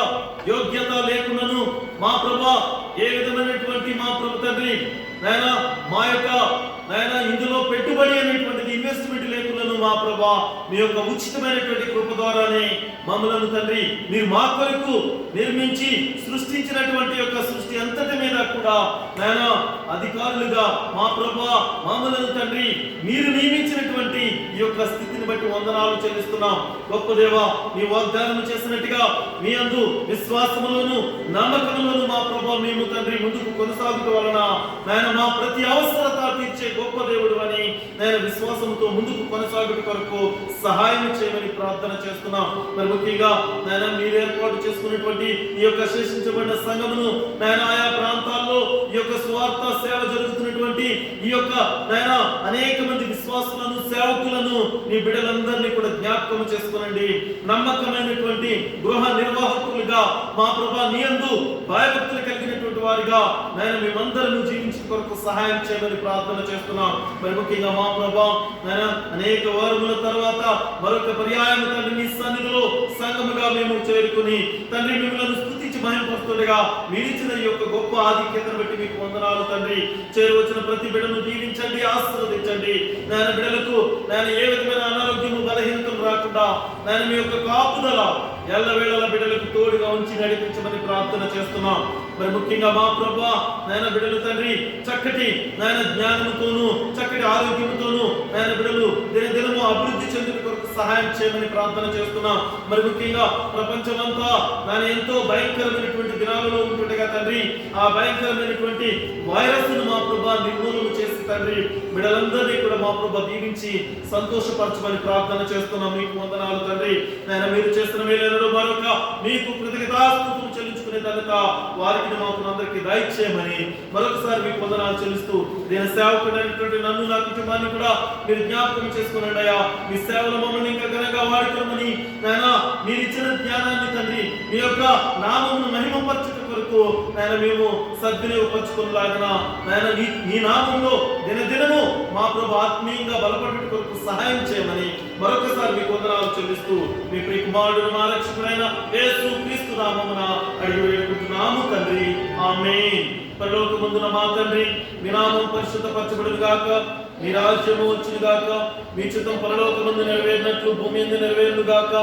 యోగ్యత లేకున్నాను మా ప్రభా, ఏ విధమైనటువంటి మా ప్రభు తండ్రి నాయనా మా యొక్క నాయనా ఇందులో పెట్టుబడి అనేటువంటిది ఇన్వెస్ట్మెంట్ లేకున్నాను మా ప్రభా, మీ యొక్క ఉచితమైనటువంటి కృప ద్వారానే మమ్మలను తండ్రి మీరు మా కొరకు నిర్మించి సృష్టించినటువంటి యొక్క సృష్టి అంతటి మీద కూడా నాయనా అధికారులుగా మా ప్రభా మమ్మలను తండ్రి మీరు నియమించినటువంటి ఈ యొక్క స్థితిని బట్టి వందనాలు చెల్లిస్తున్నాం. గొప్ప దేవా, మీ వాగ్దానం చేసినట్టుగా మీ అందు విశ్వాసములోను నమ్మకములోను మా ప్రభా మేము తండ్రి ముందుకు కొనసాగుట వలన నాయన మా ప్రతి అవసరత తీర్చే గొప్ప దేవుడు అని నేను విశ్వాసంతో ముందుకు కొనసాగుట కొరకు సహాయం చేయమని ప్రార్థన చేస్తున్నాం. మరి ముఖ్యంగా నాయన మీరు ఏర్పాటు చేసుకున్నటువంటి ఈ యొక్క శేషించబడిన సంఘమును నాయన ఆయా ప్రాంతాల్లో ఈ యొక్క స్వార్థ సేవ జరుగుతున్నటువంటి ఈ యొక్క నాయన అనేక మంది విశ్వాసులను సేవకులను మీ బిడ్డలందరినీ కూడా జ్ఞాపకం చేసుకునండి. నమ్మకమైనటువంటి గృహ నిర్వాహకులుగా మా ప్రభా నీ యందు భయభక్తులు కలిగినటువంటి వారిగా నేను మేమందరం జీవించిన కొరకు సహాయం చేయమని ప్రార్థన చేస్తున్నాం. మరి ముఖ్యంగా మా ప్రభా నేను అనేక వారముల తర్వాత మరొక పర్యాయం తండ్రి మీ సన్నిధిలో సంఘముగా మేము చేరుకుని తండ్రి మిమ్మల్ని స్తుతి స్తుతించి మహిమపరుస్తుండగా మీరిచ్చిన ఈ యొక్క గొప్ప ఆధిక్యతను బట్టి మీకు వందనాలు తండ్రి. చేరువచ్చిన ప్రతి బిడ్డను దీవించండి, ఆశీర్వదించండి. నాయన బిడ్డలకు నాయన ఏ విధమైన అనారోగ్యము బలహీనతలు రాకుండా నాయన మీ యొక్క కాపుదల ఎల్లవేళల బిడ్డలకు తోడుగా ఉంచి నడిపించమని ప్రార్థన చేస్తున్నాం. మరి ముఖ్యంగా మా ప్రభువా నాయన బిడ్డలు తండ్రి చక్కటి నాయన జ్ఞానముతోనూ చక్కటి ఆరోగ్యముతోనూ నాయన బిడ్డలు దినదినము అభివృద్ధి చెందుట కొరకు సహాయం చేయమని ప్రార్థన చేస్తున్నాం. మరి ముఖ్యంగా ప్రపంచమంతా నాయన ఎంతో భయంకరమైనటువంటి దినాలలో ఉంటుండగా తండ్రి ఆ భయంకరమైనటువంటి వైరస్ ను మా ప్రభువా నిర్మూలన చేసి తండ్రి బిడ్డలందరినీ కూడా మా ప్రభువా దీవించి సంతోషపరచమని ప్రార్థన చేస్తున్నాం. మీకు వందనాలు తండ్రి. నాయన మీరు చేసిన మేలు మరొక మీకు కృతజ్ఞతాస్తుతులు చెల్లించుకునే ఘనత వారికి మాకు అందరికీ దయచేయమని మరొకసారి మీకు వందనాలు చెల్లిస్తూ నేను సేవకుడైనటువంటి నన్ను నా కుటుంబాన్ని కూడా మీరు జ్ఞాపకం చేసుకునండి అయ్యా. మీ సేవలు మమ్మల్ని ఇంకా ఘనంగా వాడుకోమని నాయన మీరు ఇచ్చిన జ్ఞానాన్ని తండ్రి మీ యొక్క నామమును మహిమపరచుట కొరకు నాయన మేము సద్వినియోగపరచుకునేలాగా నాయన నీ నామంలో దినదినము మా ప్రభు ఆత్మీయంగా బలపడుట కొరకు సహాయం చేయమని మరొకసారి మీకు వందనాలు చెల్లిస్తూ మీ ప్రియ కుమారుడు మా రక్షకుడైన యేసు క్రీస్తు నామమున అడిగి వేడుకుంటున్నాము తండ్రి. ఆమేన్. పరలోకమందున మా తండ్రి మీ నామం పరిశుద్ధపరచబడును గాక, మీ రాజ్యము వచ్చును గాక, మీ చిత్తం పరలోకమందు నెరవేరినట్లు భూమి యందు నెరవేరును గాక.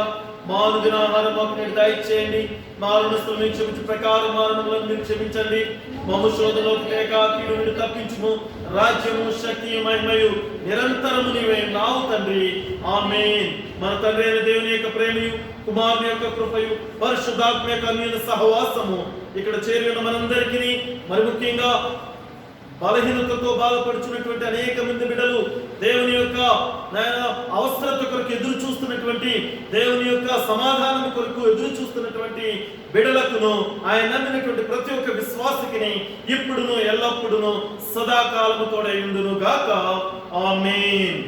మా అనుదిన ఆహారం మాకు నేడు దయచేయండి. మా రుణస్తులను మీరు క్షమించు ప్రకారం మా రుణములను మీరు క్షమించండి. మమ్ము శోధనలోకి తేక కీడు నుండి తప్పించుము. రాజ్యము శక్తి మహిమయు నిరంతరము నీవే నావు తండ్రి. ఆమేన్. మన తండ్రి అయిన దేవుని యొక్క ప్రేమయు కుమారుని యొక్క కృపయు పరిశుద్ధాత్మ యొక్క అన్యోన్య సహవాసము ఇక్కడ చేరి ఉన్న మనందరికీ మరి ముఖ్యంగా బలహీనతతో బాధపడుచున్నటువంటి అనేక మంది బిడ్డలు దేవుని యొక్క అవసరత కొరకు ఎదురు చూస్తున్నటువంటి దేవుని యొక్క సమాధానం కొరకు ఎదురు చూస్తున్నటువంటి బిడ్డలకును ఆయన నమ్మినటువంటి ప్రతి ఒక్క విశ్వాసికిని ఇప్పుడును ఎల్లప్పుడును సదాకాలము తోడై ఉండును గాక. ఆమేన్.